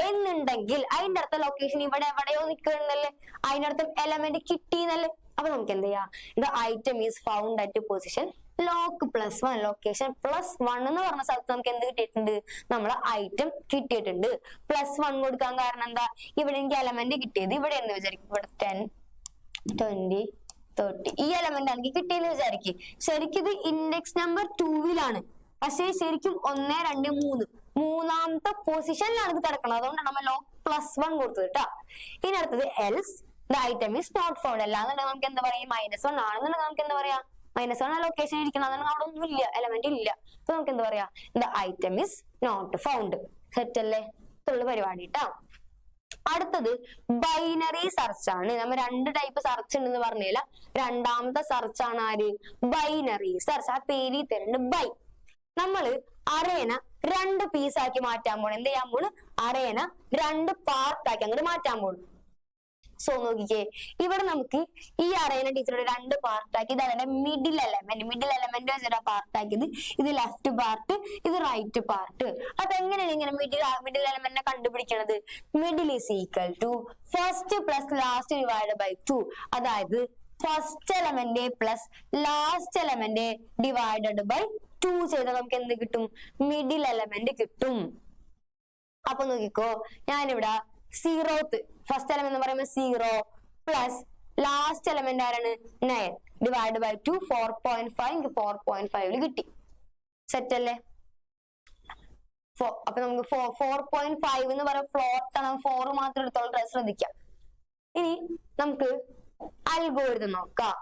എന്നുണ്ടെങ്കിൽ അതിന്റെ അടുത്ത ലൊക്കേഷൻ ഇവിടെ എവിടെയോ നിൽക്കുന്നല്ലേ. അതിന്റെ അടുത്ത എലമെന്റ് കിട്ടിയെന്നല്ലേ. അപ്പൊ നമുക്ക് എന്ത് ചെയ്യാം the item is found at position lock +1 location +1 എന്ന് പറഞ്ഞ സ്ഥലത്ത് നമുക്ക് എന്ത് കിട്ടിയിട്ടുണ്ട് നമ്മളെ ഐറ്റം കിട്ടിയിട്ടുണ്ട്. +1 കൊടുക്കാൻ കാരണം എന്താ ഇവിടെ എനിക്ക് എലമെന്റ് കിട്ടിയത് ഇവിടെ എന്ന് വിചാരിക്കും. ഇവിടെ 10 20 30 ഈ എലമെന്റ് എനിക്ക് കിട്ടിയെന്ന് വിചാരിക്കും. ശരിക്കും ഇത് ഇൻഡെക്സ് നമ്പർ 2-ലാണ്. പക്ഷെ ശരിക്കും 1 2 3 മൂന്നാമത്തെ പൊസിഷനിലാണ് ഇത് കിടക്കുന്നത്. അതുകൊണ്ടാണ് നമ്മൾ ലോക്ക് +1 കൊടുത്തത് കേട്ടോ. ഇനി അടുത്തത് else the item is not found. അല്ലാന്നുണ്ടെങ്കിൽ നമുക്ക് എന്താ പറയാ -1 ആണെന്നുണ്ടെങ്കിൽ നമുക്ക് എന്താ പറയാ -1 ലൊക്കേഷൻ ഇരിക്കണം. അതുകൊണ്ട് അവിടെ ഒന്നും ഇല്ല എലമെന്റ് ഇല്ല. അപ്പൊ നമുക്ക് എന്താ പറയാ the item is not found. Set അല്ലേ. ഇതുള്ള പരിപാടി കേട്ടോ. അടുത്തത് ബൈനറി സെർച്ച് ആണ്. നമ്മൾ 2 ടൈപ്പ് സെർച്ച് ഉണ്ടെന്ന് പറഞ്ഞില്ല. രണ്ടാമത്തെ സെർച്ച് ആണ് ആര് ബൈനറി സെർച്ച്. ആ പേര് തരുന്നുണ്ട് ബൈ. നമ്മള് അറേന 2 പീസാക്കി മാറ്റാൻ പോണ്. എന്ത് ചെയ്യാൻ പോണ് അറേന 2 പാർട്ടാക്കി അങ്ങോട്ട് മാറ്റാൻ പോണ്. സോ നോക്കിക്കേ, ഇവിടെ നമുക്ക് ഈ അറേനെ ടീച്ചറുടെ രണ്ട് പാർട്ടാക്കി. ഇത് അതിന്റെ മിഡിൽ എലമെന്റ് വെച്ചിട്ട് പാർട്ടാക്കിയത്. ഇത് ലെഫ്റ്റ് പാർട്ട്, ഇത് റൈറ്റ് പാർട്ട്. അപ്പൊ എങ്ങനെയാണ് ഇങ്ങനെ മിഡിൽ എലമെന്റിനെ കണ്ടുപിടിക്കണത്? Middle is equal to first plus last divide by 2. അതായത് first element plus last element divided by 2 ചെയ്താൽ നമുക്ക് എന്ത് കിട്ടും? മിഡിൽ എലമെന്റ് കിട്ടും. അപ്പൊ നോക്കിക്കോ, ഞാനിവിടെ സീറോത്ത് ഫസ്റ്റ് എലമെന്റ് എന്ന് പറയുമ്പോൾ 0 പ്ലസ് ലാസ്റ്റ് എലമെന്റ് ആരാണ്? 9 ഡിവൈഡ് ബൈ 2 4.5 4.5 കിട്ടി. സെറ്റ് അല്ലേ? അപ്പൊ നമുക്ക് 4.5 എന്ന് പറയുമ്പോൾ ഫ്ലോട്ട് ആണ്, 4 മാത്രം എടുത്തോളം ശ്രദ്ധിക്കാം. ഇനി നമുക്ക് അൽഗോരിതം നോക്കാം.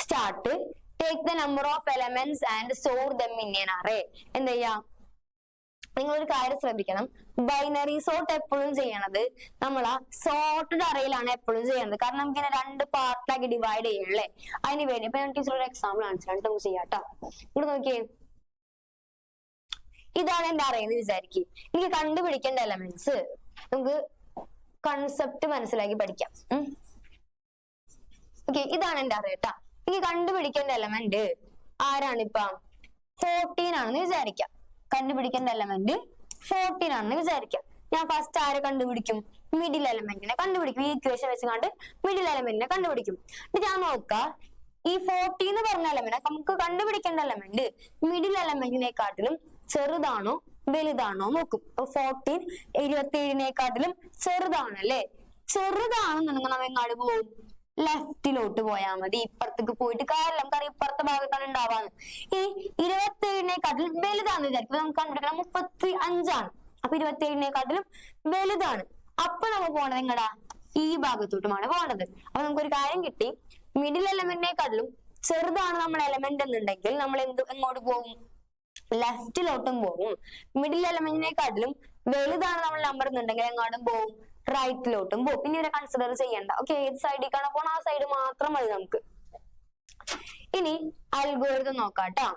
Start, take the number of elements and store them in an array. എന്ത് ചെയ്യാം? നിങ്ങളൊരു കാര്യം ശ്രദ്ധിക്കണം, ബൈനറി സോർട്ട് എപ്പോഴും ചെയ്യണത് നമ്മൾ ആ സോർട്ടഡ് അറേയിലാണ് എപ്പോഴും ചെയ്യണത്. കാരണം നമുക്ക് ഇങ്ങനെ രണ്ട് പാർട്ടാക്കി ഡിവൈഡ് ചെയ്യണല്ലേ, അതിന് വേണ്ടി. ഇപ്പൊ ഞാൻ ടീച്ചറോട് എക്സാമ്പിൾ കാണിച്ചിട്ട് നമുക്ക് ചെയ്യാട്ടോ. ഇവിടെ നോക്കിയേ, ഇതാണ് എന്റെ അറേന്ന് വിചാരിക്കും. എനിക്ക് കണ്ടുപിടിക്കേണ്ട എലമെന്റ്സ് നമുക്ക് കൺസെപ്റ്റ് മനസ്സിലാക്കി പഠിക്കാം. ഓക്കെ, ഇതാണ് എന്റെ അറേ കേട്ടാ. എനിക്ക് കണ്ടുപിടിക്കേണ്ട എലമെന്റ് ആരാണിപ്പ? 14 ആണെന്ന് വിചാരിക്കാം. കണ്ടുപിടിക്കേണ്ട എലമെന്റ് 14 ആണെന്ന് വിചാരിക്കാം. ഞാൻ ഫസ്റ്റ് ആരെ കണ്ടുപിടിക്കും? മിഡിൽ എലമെന്റിനെ കണ്ടുപിടിക്കും. ഈ ഇക്വേഷൻ വെച്ചുകൊണ്ട് മിഡിൽ എലമെന്റിനെ കണ്ടുപിടിക്കും. ഞാൻ നോക്കാം, ഈ 14 എന്ന് പറഞ്ഞ എലമെന്റ് നമുക്ക് കണ്ടുപിടിക്കേണ്ട എലമെന്റ് മിഡിൽ എലമെന്റിനെക്കാട്ടിലും ചെറുതാണോ വലുതാണോ നോക്കും. 14 27-നെക്കാട്ടിലും ചെറുതാണല്ലേ? ചെറുതാണെന്നുണ്ടെങ്കിൽ നമ്മൾ എങ്ങാട് പോകും? ലെഫ്റ്റിലോട്ട് പോയാൽ മതി. ഇപ്പുറത്തേക്ക് പോയിട്ട് കാര്യമില്ല, നമുക്കറിയാം ഇപ്പുറത്തെ ഭാഗത്താണ് ഉണ്ടാവാന്ന്. ഈ 27-നെക്കാട്ടിലും വലുതാന്ന് വിചാരിക്കും. നമുക്ക് കണ്ടുപിടിക്കണം 35 ആണ്. അപ്പൊ 27-നെക്കാട്ടിലും വലുതാണ്. അപ്പൊ നമ്മൾ പോണത് എങ്ങടാ? ഈ ഭാഗത്തോട്ടുമാണ് പോണത്. അപ്പൊ നമുക്കൊരു കാര്യം കിട്ടി, മിഡിൽ എലമെന്റിനെക്കാട്ടിലും ചെറുതാണ് നമ്മൾ എലമെന്റ് എന്നുണ്ടെങ്കിൽ നമ്മൾ എങ്ങോട്ട് പോകും? ലെഫ്റ്റിലോട്ടും പോകും. മിഡിൽ എലമെന്റിനെക്കാട്ടിലും വലുതാണ് നമ്മൾ നമ്പർ എന്നുണ്ടെങ്കിൽ എങ്ങോട്ടും പോകും? റൈറ്റിലോട്ടും പോകും. പിന്നെ ഇവരെ കൺസിഡർ ചെയ്യണ്ട. ഓക്കെ, ഏത് സൈഡിലേക്കാണ് പോണ ആ സൈഡ് മാത്രം മതി നമുക്ക്. ഇനി അൽഗോരിതം നോക്കാട്ടോ.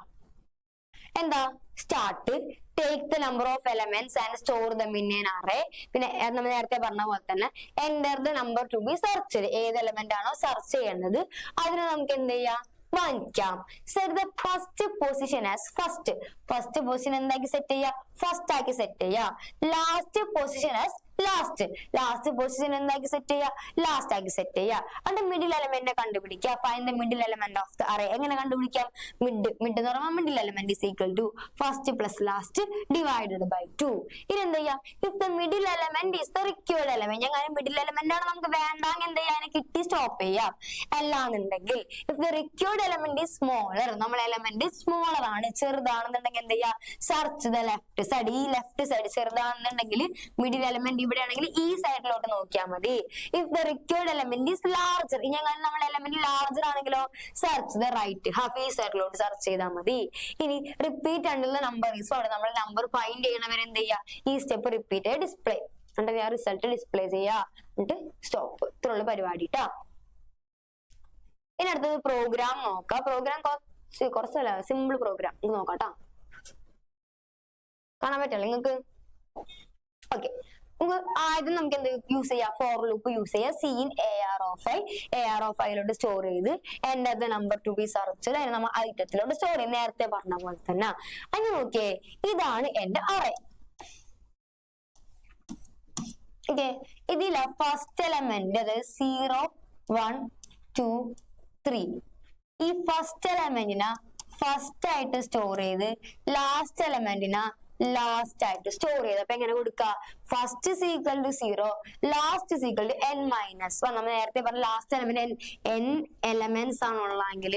എന്താ? Start, take the number of elements and store them in an array. പിന്നെ നമ്മൾ നേരത്തെ പറഞ്ഞ പോലെ തന്നെ enter the number to be searched. ഏത് എലമെന്റ് ആണോ സെർച്ച് ചെയ്യേണ്ടത് അതിനെ നമുക്ക് എന്ത് ചെയ്യാം? വാങ്ങിക്കാം. Set the first position as first. First position എന്താക്കി സെറ്റ് ചെയ്യാ? ഫസ്റ്റ് ആക്കി സെറ്റ് ചെയ്യാ. Last position as last. Last position എന്താക്കി സെറ്റ് ചെയ്യാ? ലാസ്റ്റ് ആക്കി സെറ്റ് ചെയ്യാ. അതിന്റെ മിഡിൽ എലമെന്റ് കണ്ടുപിടിക്കുക. Find the middle element of the array. എങ്ങനെ കണ്ടുപിടിക്കാം? മിഡ് എന്ന് പറയുമ്പോൾ middle element is equal to first plus last divided by 2. ഇനി എന്ത് ചെയ്യാം? If the middle element is the required element. ഞാൻ മിഡിൽ എലമെന്റ് ആണ് നമുക്ക് വേണ്ടെങ്കിൽ എന്ത് ചെയ്യാം? അതിനെ കിട്ടി സ്റ്റോപ്പ് ചെയ്യാം. അല്ലാന്നുണ്ടെങ്കിൽ if the required element is smaller, നമ്മൾ എലമെന്റ് സ്മോളർ ആണ്, ചെറുതാണെന്നുണ്ടെങ്കിൽ എന്ത് ചെയ്യാം? Search the left side. ഈ ലെഫ്റ്റ് സൈഡ് ചെറുതാണെന്നുണ്ടെങ്കിൽ മിഡിൽ എലമെന്റ് ഇവിടെ ആണെങ്കിൽ ഈ സൈഡിലോട്ട് നോക്കിയാൽ മതി. If the required element is larger, ഇനി അങ്ങനെ നമ്മൾ എലമെന്റ് ലാർജർ ആണെങ്കിലോ സെർച്ച് ദ റൈറ്റ് ഹാഫ്. ഈ സൈഡിലോട്ട് സെർച്ച് ചെയ്താൽ മതി. ഇനി repeat until the number is അവിടെ നമ്മൾ നമ്പർ ഫൈൻഡ് ചെയ്യണവരെ എന്ത് ചെയ്യാ? ഈ സ്റ്റെപ്പ് റിപ്പീറ്റ് ഡിസ്പ്ലേ എന്നിട്ട് ഞാൻ റിസൾട്ട് ഡിസ്പ്ലേ ചെയ്യാ, എന്നിട്ട് സ്റ്റോപ്പ്. ഇത്രയുള്ള പരിപാടി ട്ടാ. ഇനി അടുത്തത് പ്രോഗ്രാം നോക്കാം. പ്രോഗ്രാം കുറച്ചല്ല, സിമ്പിൾ പ്രോഗ്രാം നോക്കാട്ടാ. കാണാൻ പറ്റില്ല നിങ്ങൾക്ക്? ഓക്കെ, ആദ്യം നമുക്ക് എന്ത് യൂസ് ചെയ്യാം? ഫോർ ലൂപ്പ് യൂസ് ചെയ്യാം. സീൻ AR(i) സ്റ്റോർ ചെയ്ത് enter the number to be searched അതിനെ നമ്മൾ ഐറ്റത്തിലോട്ട് സ്റ്റോർ ചെയ്യും. നേരത്തെ പറഞ്ഞ പോലെ തന്നെ. അങ്ങനെ നോക്കിയേ, ഇതാണ് എന്റെ അറേ. ഓക്കെ, ഇതിലെ ഫസ്റ്റ് എലമെന്റ് അതായത് 0 1 2 3 ഈ ഫസ്റ്റ് എലമെന്റിനെ ഫസ്റ്റ് ആയിട്ട് സ്റ്റോർ ചെയ്ത് ലാസ്റ്റ് എലമെന്റിനെ ലാസ്റ്റ് ആയിട്ട് സ്റ്റോർ ചെയ്ത്. അപ്പൊ എങ്ങനെ കൊടുക്ക? First is equal to 0, last is equal to n-1. നമ്മൾ നേരത്തെ പറഞ്ഞ ലാസ്റ്റ് എലമെന്റ് n എലമെന്റ്സ് ആണുള്ളെങ്കിൽ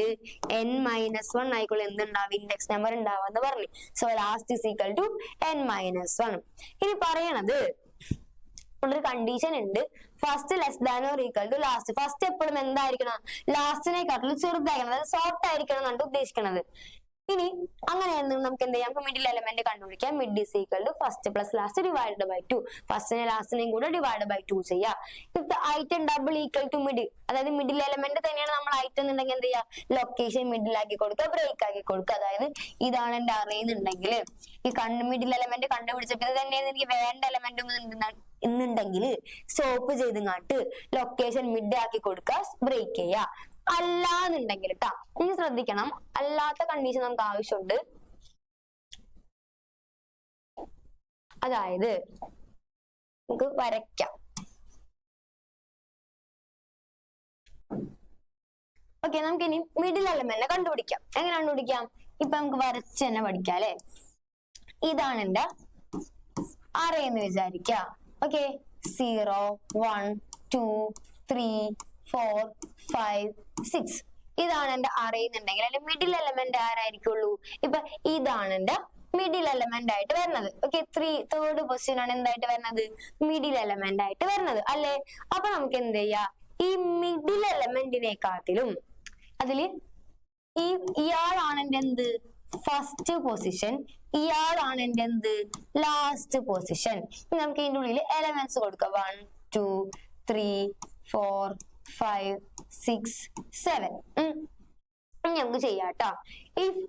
n-1 ആയിക്കോളെ എന്തുണ്ടാവും? ഇൻഡെക്സ് നമ്പർ ഉണ്ടാവാന്ന് പറഞ്ഞു. So last is equal to n-1. ഇനി പറയണത് ഒരു കണ്ടീഷൻ ഉണ്ട്, first less than or equal to last. First എപ്പോഴും എന്തായിരിക്കണം? ലാസ്റ്റിനെക്കാട്ടിലും ചെറുതായിരിക്കണം, അതായത് ഷോർട്ട് ആയിരിക്കണം എന്നാണ് ഉദ്ദേശിക്കുന്നത്. ഇനി അങ്ങനെയാണെങ്കിൽ നമുക്ക് എന്ത് ചെയ്യാം? മിഡിൽ എലമെന്റ് കണ്ടുപിടിക്കാം. Mid is equal to first plus last divided by 2. ഫസ്റ്റിനെ ലാസ്റ്റിനെയും കൂടെ ഡിവൈഡ് ബൈ 2 ചെയ്യാം. If the item double equal to middle, അതായത് മിഡിൽ എലമെന്റ് തന്നെയാണ് നമ്മൾ ഐറ്റം എന്നുണ്ടെങ്കിൽ എന്ത് ചെയ്യാം? ലൊക്കേഷൻ മിഡിൽ ആക്കി കൊടുക്കുക, ബ്രേക്ക് ആക്കി കൊടുക്കുക. അതായത് ഇതാണ് എന്റെ അറിയുന്നുണ്ടെങ്കിൽ ഈ മിഡിൽ എലമെന്റ് കണ്ടുപിടിച്ചപ്പോൾ ഇത് തന്നെയാണ് എനിക്ക് വേണ്ട എലമെന്റ് എന്നുണ്ടെങ്കിൽ സ്റ്റോപ്പ് ചെയ്തിങ്ങാട്ട് ലൊക്കേഷൻ മിഡ് ആക്കി കൊടുക്കുക, ബ്രേക്ക് ചെയ്യുക. അല്ലാന്നുണ്ടെങ്കിൽ കേട്ടാ, ഇനി ശ്രദ്ധിക്കണം, അല്ലാത്ത കണ്ടീഷൻ നമുക്ക് ആവശ്യമുണ്ട്. അതായത് നമുക്ക് വരയ്ക്കാം. ഓക്കെ, നമുക്ക് ഇനി മിഡിൽ എലമെന്റ് കണ്ടുപിടിക്കാം. എങ്ങനെ കണ്ടുപിടിക്കാം? ഇപ്പൊ നമുക്ക് വരച്ച് തന്നെ പഠിക്കാം അല്ലെ. ഇതാണ് എന്റെ അറേ എന്ന് വിചാരിക്കുക. ഓക്കെ, 0 1 2 3 4 5 6 ഇതാണ് എന്റെ അറേ എന്നുണ്ടെങ്കിൽ അതിന്റെ മിഡിൽ എലമെന്റ് ആരായിരിക്കുള്ളൂ? ഇപ്പൊ ഇതാണ് എന്റെ മിഡിൽ എലമെന്റ് ആയിട്ട് വരുന്നത്. ഓക്കെ, തേർഡ് പൊസിഷൻ ആണ് എന്തായിട്ട് വരുന്നത്? മിഡിൽ എലമെന്റ് ആയിട്ട് വരുന്നത് അല്ലെ. അപ്പൊ നമുക്ക് എന്ത് ചെയ്യാം, ഈ മിഡിൽ എലമെന്റിനെക്കാട്ടിലും അതില് ഇയാളാണ് എന്റെ എന്ത് ഫസ്റ്റ് പൊസിഷൻ, ഇയാളാണ് എന്റെ എന്ത് ലാസ്റ്റ് പൊസിഷൻ. നമുക്ക് ഇതിന്റെ ഉള്ളിൽ എലമെന്റ്സ് കൊടുക്കാം. 1 2 3 4 5 6 7. നമുക്ക് ചെയ്യാട്ടോ. If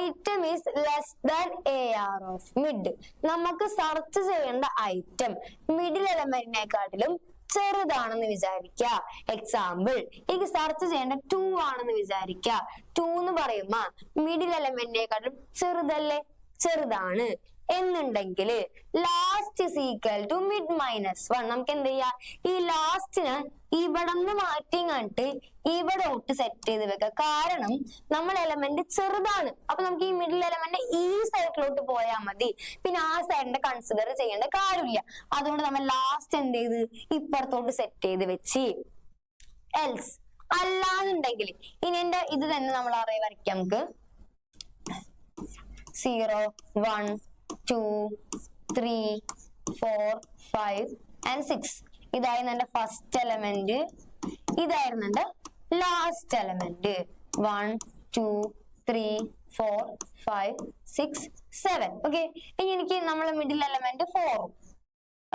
item is less than AR of mid, നമുക്ക് സെർച്ച് ചെയ്യേണ്ട ഐറ്റം മിഡിൽ എലമെന്റിനെക്കാട്ടിലും ചെറുതാണെന്ന് വിചാരിക്ക. എക്സാമ്പിൾ, എനിക്ക് സെർച്ച് ചെയ്യേണ്ട 2 ആണെന്ന് വിചാരിക്ക. 2 എന്ന് പറയുമ്പോ മിഡിൽ എലമെന്റിനെക്കാട്ടും ചെറുതല്ലേ? ചെറുതാണ് എന്നുണ്ടെങ്കിൽ last is equal to mid -1. നമുക്ക് എന്ത് ചെയ്യാം, ഈ ലാസ്റ്റിന് ഇവിടെ നിന്ന് മാറ്റി കണ്ടിട്ട് ഇവിടോട്ട് സെറ്റ് ചെയ്ത് വെക്കുക. കാരണം നമ്മൾ എലമെന്റ് ചെറുതാണ്. അപ്പൊ നമുക്ക് ഈ മിഡിൽ എലമെന്റ് ഈ സൈഡിലോട്ട് പോയാൽ മതി, പിന്നെ ആ സൈഡിന്റെ കൺസിഡർ ചെയ്യേണ്ട കാര്യമില്ല. അതുകൊണ്ട് നമ്മൾ ലാസ്റ്റ് എന്ത് ചെയ്ത് ഇപ്പുറത്തോട്ട് സെറ്റ് ചെയ്ത് വെച്ച്. എൽസ് അല്ലാന്നുണ്ടെങ്കിൽ ഇനി എന്റെ ഇത് തന്നെ നമ്മൾ അറേ വരയ്ക്കാം. നമുക്ക് 0 1 2 3 4 5 and 6 ഇതായിരുന്നു എന്റെ ഫസ്റ്റ് എലമെന്റ്, ഇതായിരുന്നു എന്റെ ലാസ്റ്റ് എലമെന്റ്. 1 2 3 4 5 6 7. ഓക്കെ, ഇനി എനിക്ക് നമ്മളെ മിഡിൽ എലമെന്റ് 4.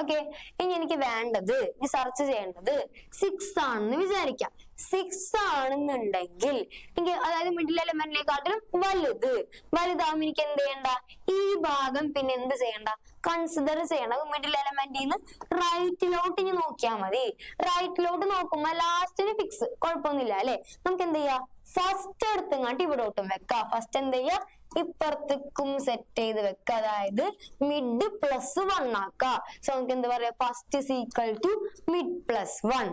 ഓക്കെ, ഇനി എനിക്ക് വേണ്ടത്, ഈ സെർച്ച് ചെയ്യേണ്ടത് 6 ആണെന്ന് വിചാരിക്കാം. 6 ആണെന്നുണ്ടെങ്കിൽ എനിക്ക്, അതായത് മിഡിൽ എലമെന്റിനെക്കാട്ടിലും വലുതാവുമ്പോൾ എനിക്ക് എന്ത് ചെയ്യണ്ട, ഈ ഭാഗം പിന്നെ എന്ത് ചെയ്യണ്ട, കൺസിഡർ ചെയ്യണ്ട. മിഡിൽ എലമെന്റിൽ നിന്ന് റൈറ്റിലോട്ട് ഇനി നോക്കിയാൽ മതി. റൈറ്റിലോട്ട് നോക്കുമ്പോ ലാസ്റ്റിന് ഫിക്സ്, കുഴപ്പമൊന്നുമില്ല അല്ലെ. നമുക്ക് എന്ത് ചെയ്യാം, ഫസ്റ്റ് എടുത്തങ്ങാട്ട് ഇവിടോട്ടും വെക്കാം. ഫസ്റ്റ് എന്ത് ചെയ്യാ, ഇപ്പുറത്തേക്കും സെറ്റ് ചെയ്ത് വെക്ക. അതായത് മിഡ് +1 ആക്ക. സോ നമുക്ക് എന്ത് പറയാ, first is equal to mid +1.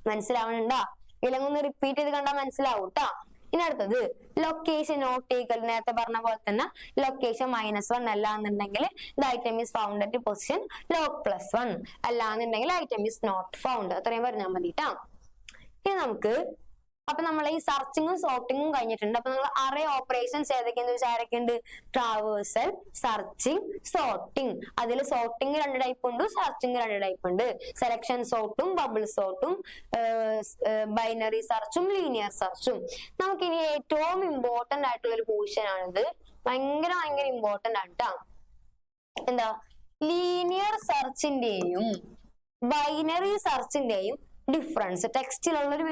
മനസ്സിലാവണുണ്ടാ? ഇല്ലെങ്കിൽ ഒന്ന് റിപ്പീറ്റ് ചെയ്ത് കണ്ടാൽ മനസ്സിലാവും ട്ടാ. ഇനി അടുത്തത് ലൊക്കേഷൻ നോട്ട് ഈക്വൽ, നേരത്തെ പറഞ്ഞ പോലെ തന്നെ ലൊക്കേഷൻ -1 അല്ല എന്നുണ്ടെങ്കിൽ the item is found at position log+1, അല്ലാന്നുണ്ടെങ്കിൽ ഐറ്റം ഈസ് നോട്ട് ഫൗണ്ട്. അത്രയും പറഞ്ഞാൽ മതി ട്ടാ. ഇനി നമുക്ക്, അപ്പൊ നമ്മൾ ഈ സെർച്ചിങ്ങും സോർട്ടിങ്ങും കഴിഞ്ഞിട്ടുണ്ട്. അപ്പൊ നമ്മൾ അറേ ഓപ്പറേഷൻസ് ഏതൊക്കെയെന്ന് വെച്ചാൽ ആരൊക്കെയുണ്ട്? Traversal, searching, sorting. അതിൽ സോർട്ടിങ് 2 ടൈപ്പ് ഉണ്ട്, സെർച്ചിങ് 2 ടൈപ്പ് ഉണ്ട്. സെലക്ഷൻ സോർട്ടും ബബിൾ സോർട്ടും, ബൈനറി സെർച്ചും ലീനിയർ സെർച്ചും. നമുക്കിനി ഏറ്റവും ഇമ്പോർട്ടന്റ് ആയിട്ടുള്ള ഒരു പോർഷൻ ആണിത്. ഭയങ്കര ഇമ്പോർട്ടന്റ് ആണ് ട്ടാ. എന്താ, ലീനിയർ സെർച്ചിന്റെയും ബൈനറി സെർച്ചിന്റെയും ഡിഫറൻസ് ടെക്സ്റ്റിലുള്ളൊരു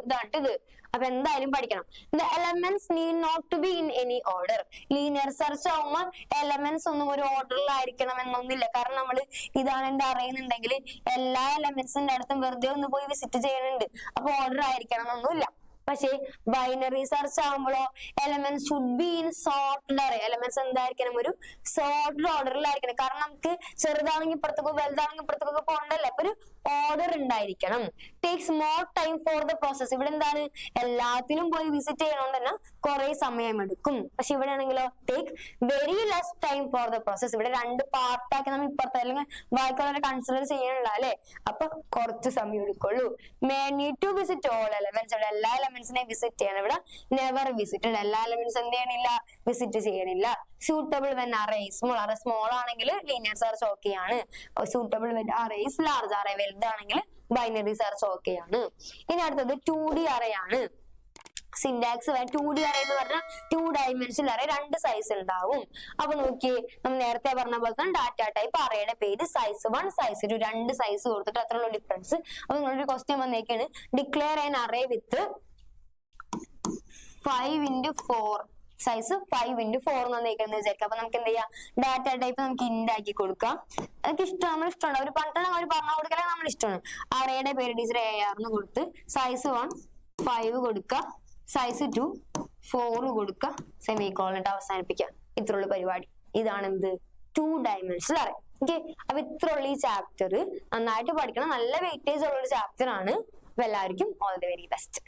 ഇതായിട്ട് ഇത്. അപ്പൊ എന്തായാലും പഠിക്കണം. The elements need not to be in any order. Linear search ആവുമ്പോൾ എലമെന്റ്സ് ഒന്നും ഒരു ഓർഡറിലായിരിക്കണം എന്നൊന്നുമില്ല. കാരണം നമ്മള് ഇതാണ് എന്റെ അറിയുന്നുണ്ടെങ്കിൽ എല്ലാ എലമെന്റ്സിന്റെ അടുത്തും വെറുതെ ഒന്ന് പോയി വിസിറ്റ് ചെയ്യുന്നുണ്ട്. അപ്പൊ ഓർഡർ ആയിരിക്കണം എന്നൊന്നുമില്ല. പക്ഷേ ബൈനറി സെർച്ച് ആകുമ്പോഴോ elements should be in sorted array. Elements എന്തായിരിക്കണം, ഒരു സോർട്ടഡ് ഓർഡറിലായിരിക്കണം. കാരണം നമുക്ക് ചെറുതാണെങ്കിൽ ഇപ്പുറത്തേക്കോ വലുതാണെങ്കിൽ ഇപ്പുറത്തേക്കൊക്കെ പോകണ്ടല്ലോ. അപ്പൊ ഒരു ഓർഡർ ഉണ്ടായിരിക്കണം. Takes more time for the process. ഇവിടെ എന്താണ്, എല്ലാത്തിലും പോയി വിസിറ്റ് ചെയ്യണോണ്ട് തന്നെ കുറെ സമയം എടുക്കും. പക്ഷെ ഇവിടെ ആണെങ്കിലോ take very less time for the process. ഇവിടെ 2 പാർട്ടാക്കി നമ്മൾ ഇപ്പുറത്തെ അല്ലെങ്കിൽ ബാക്കിയുള്ളവരെ കൺസിഡർ ചെയ്യണില്ല അല്ലെ. അപ്പൊ കുറച്ച് സമയം എടുക്കുള്ളൂ. May need to visit all elements. ഇവിടെ എല്ലാ എലമെന്റ്സിനെ വിസിറ്റ് ചെയ്യണം. ഇവിടെ നെവർ വിസിറ്റഡ്. എല്ലാ എലമെന്റ്സ് എന്ത് ചെയ്യണില്ല, വിസിറ്റ് ചെയ്യണില്ല. Suitable when array small. Array small ആണെങ്കിൽ ലീനിയർ സെർച്ച് ഓക്കെ ആണ്. Suitable when array large. Array വലുതാണെങ്കിൽ ബൈനറി സെർച്ച് ഓക്കെ ആണ്. ഇനി അടുത്തത് 2D അറേ ആണ്. സിന്റാക്സ് 2D അറേ എന്ന് പറഞ്ഞാൽ 2 ഡയമെൻഷനിൽ അറേ 2 സൈസ് ഉണ്ടാവും. അപ്പൊ നോക്കിയേ, നമ്മൾ നേരത്തെ പറഞ്ഞ പോലെ തന്നെ ഡാറ്റ ടൈപ്പ് അറേയുടെ പേര് size 1 size 2 2 സൈസ് കൊടുത്തിട്ട് അത്രയുള്ള ഡിഫറൻസ്. അപ്പൊ നിങ്ങളൊരു ക്വസ്റ്റ്യൻ വന്നേക്കാണ്, declare an array with 5 × 4 size 5x4 എന്ന് വിചാരിക്കാം. അപ്പൊ നമുക്ക് എന്ത് ചെയ്യാം, ഡാറ്റ ടൈപ്പ് നമുക്ക് ഇൻഡ് ആക്കി കൊടുക്കാം. അതൊക്കെ നമ്മൾ ഇഷ്ടമാണ്, അവർ പണ്ട് അവർ പറഞ്ഞു കൊടുക്കലേ നമ്മൾ ഇഷ്ടമാണ്. അറേയുടെ പേര് ടീച്ചർ AR എന്ന് കൊടുത്ത് സൈസ് 1 5 കൊടുക്കുക, സൈസ് 2 4 കൊടുക്കുക, സെമിക്കോളൻ ഇട്ട് അവസാനിപ്പിക്കുക. ഇത്രയുള്ള പരിപാടി. ഇതാണ് എന്ത് 2 dimensional array. ഓക്കെ, അപ്പൊ ഇത്രയുള്ള ഈ ചാപ്റ്റർ നന്നായിട്ട് പഠിക്കണം. നല്ല വെയിറ്റേജ് ഉള്ള ഒരു ചാപ്റ്റർ ആണ്. അപ്പൊ എല്ലാവർക്കും ഓൾ ദി വെരി ബെസ്റ്റ്.